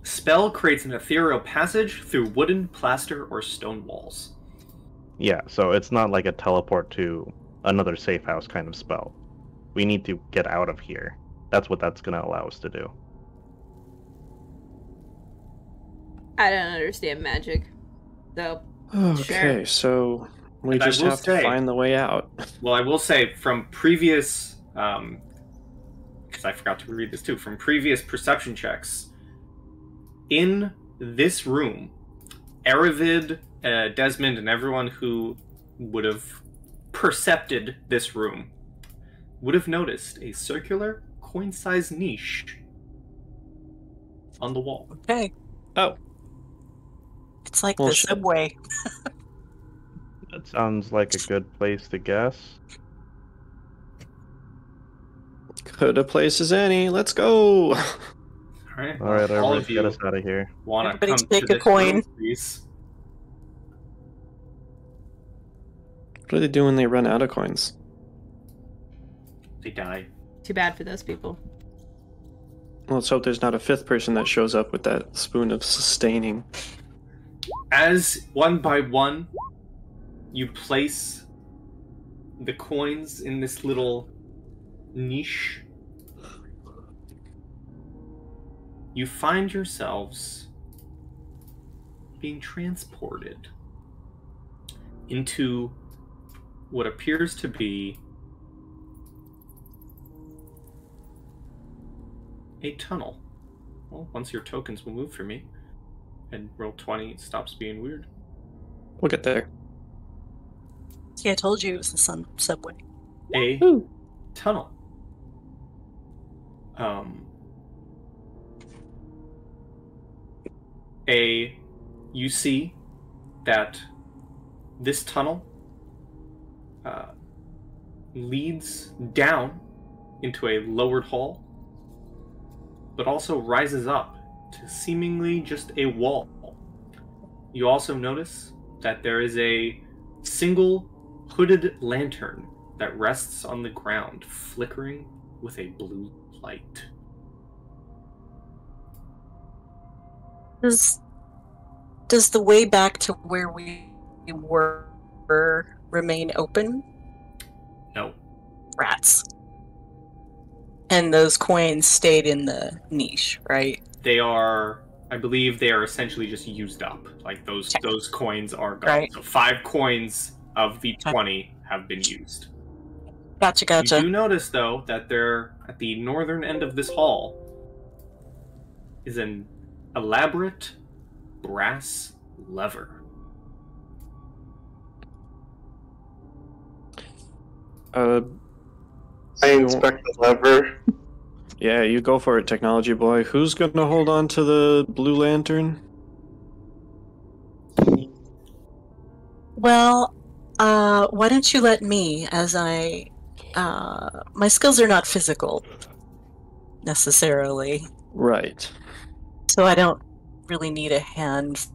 spell creates an ethereal passage through wooden, plaster, or stone walls. Yeah, so it's not like a teleport to another safe house kind of spell. We need to get out of here. That's what that's going to allow us to do. I don't understand magic. So, Okay, sure. so we And I just will have say- to find the way out. Well, I will say from previous, because I forgot to read this too, from previous perception checks, in this room, Aravid, Desmond, and everyone who would have percepted this room would have noticed a circular, coin-sized niche on the wall. Okay. Oh, It's like Well, the shit. subway. That sounds like a good place to guess. good a place as any. Let's go. All right, All right, all everybody, of get you us out of here. want to Everybody come take to a this coin. room, please. What do they do when they run out of coins? They die. Too bad for those people. Well, let's hope there's not a fifth person that shows up with that spoon of sustaining. As one by one, you place the coins in this little niche, you find yourselves being transported into what appears to be a tunnel. Well, once your tokens will move for me, and roll 20, it stops being weird. We'll get there. See, I told you it was the subway. A tunnel. You see that this tunnel leads down into a lowered hall, but also rises up to seemingly just a wall. You also notice that there is a single hooded lantern that rests on the ground, flickering with a blue light. Does the way back to where we were remain open? No. Rats. And those coins stayed in the niche, right? They are, I believe they are essentially just used up. Like those coins are gone. Right. So 5 coins of the 20 have been used. Gotcha. You do notice, though, that there, at the northern end of this hall, is an elaborate brass lever. I inspect the lever. Yeah, you go for it, technology boy. Who's gonna hold on to the blue lantern? Well, why don't you let me, as my skills are not physical, necessarily. Right. So I don't really need a hand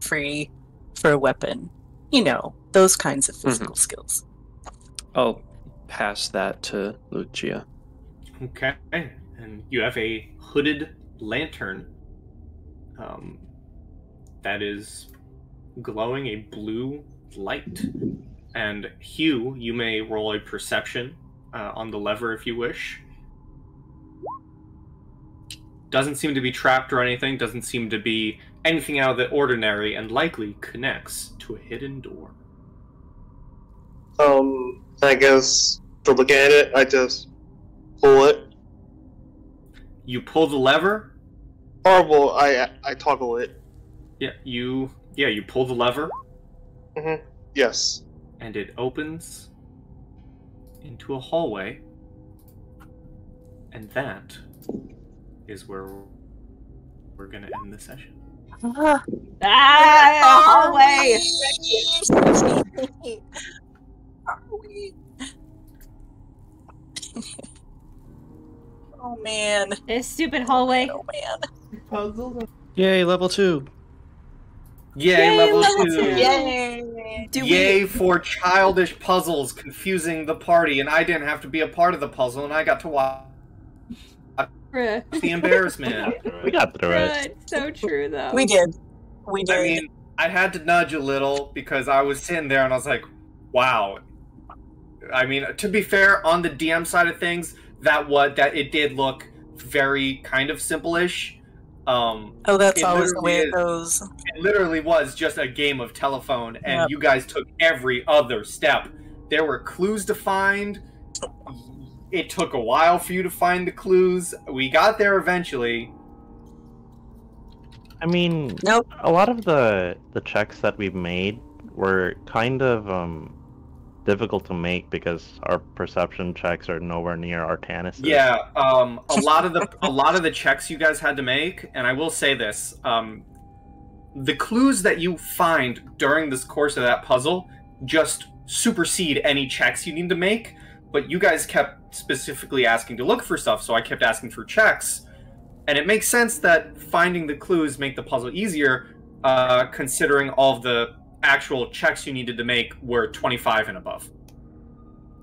free for a weapon. You know, those kinds of physical skills. I'll pass that to Lucia. Okay. And you have a hooded lantern that is glowing a blue light. And Hugh, you may roll a perception on the lever if you wish. Doesn't seem to be trapped or anything, doesn't seem to be anything out of the ordinary and likely connects to a hidden door. I guess to look at it, I just pull it. You pull the lever. Or well, I toggle it. Yeah, you pull the lever. Yes. And it opens into a hallway. And that is where we're gonna end the session. Hallway! Are we? Oh man. This stupid hallway. Oh man. Yay, level 2. Yay, level 2! Yay! Yay for childish puzzles confusing the party, and I didn't have to be a part of the puzzle, and I got to watch the embarrassment. We got through it. It's so true, though. We did. We did. I mean, I had to nudge a little because I was sitting there and I was like, wow. I mean, to be fair, on the DM side of things, that it did look very kind of simple-ish. That's always the way it goes. It literally was just a game of telephone, and you guys took every other step. There were clues to find. It took a while for you to find the clues. We got there eventually. I mean, Nope. a lot of the checks that we've made were kind of difficult to make because our perception checks are nowhere near Artanis'. Yeah, a lot of the checks you guys had to make, and I will say this, the clues that you find during this course of that puzzle just supersede any checks you need to make, but you guys kept specifically asking to look for stuff, so I kept asking for checks, and it makes sense that finding the clues make the puzzle easier, considering all of the actual checks you needed to make were 25 and above.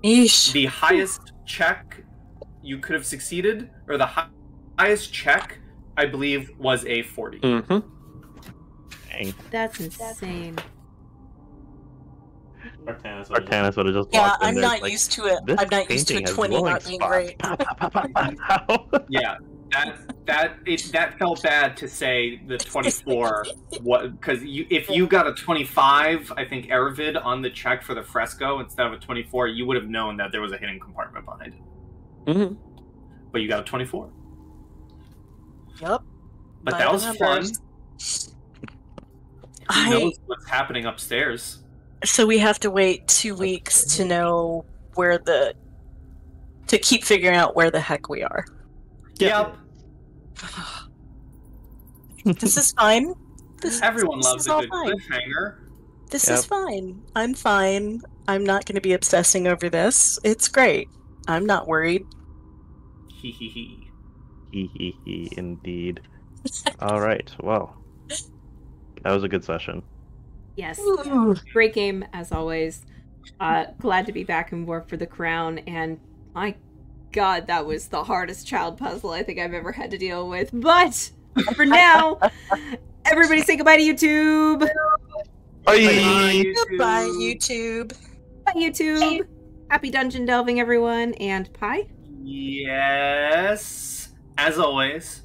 Eesh. The highest check you could have succeeded, or the highest check, I believe, was a 40. Mm-hmm. Dang. That's insane. Artanis would have just Yeah, walked in I'm there not like, used to it. "This I'm not used to a painting has 20 glowing not being spots." great. Yeah, that felt bad to say the 24. Because if you got a 25, I think Aravid on the check for the fresco instead of a 24, you would have known that there was a hidden compartment behind it. Mm-hmm. But you got a 24. Yep. But that was fun. Who I knows what's happening upstairs? So we have to wait 2 weeks to know to keep figuring out where the heck we are. Yep. This is fine. Everyone this loves is a all good fine. cliffhanger. This Yep. is fine. I'm fine. I'm not going to be obsessing over this. It's great. I'm not worried. Hee hee hee. Hee, indeed. Alright, well. That was a good session. Yes. Ooh. Great game, as always. Glad to be back in War for the Crown, and my god, that was the hardest child puzzle I think I've ever had to deal with. But, for now, everybody say goodbye to YouTube! Bye. Goodbye, YouTube. Bye, YouTube! Happy dungeon delving, everyone, and pie? Yes. As always,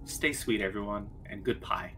stay sweet, everyone, and good pie.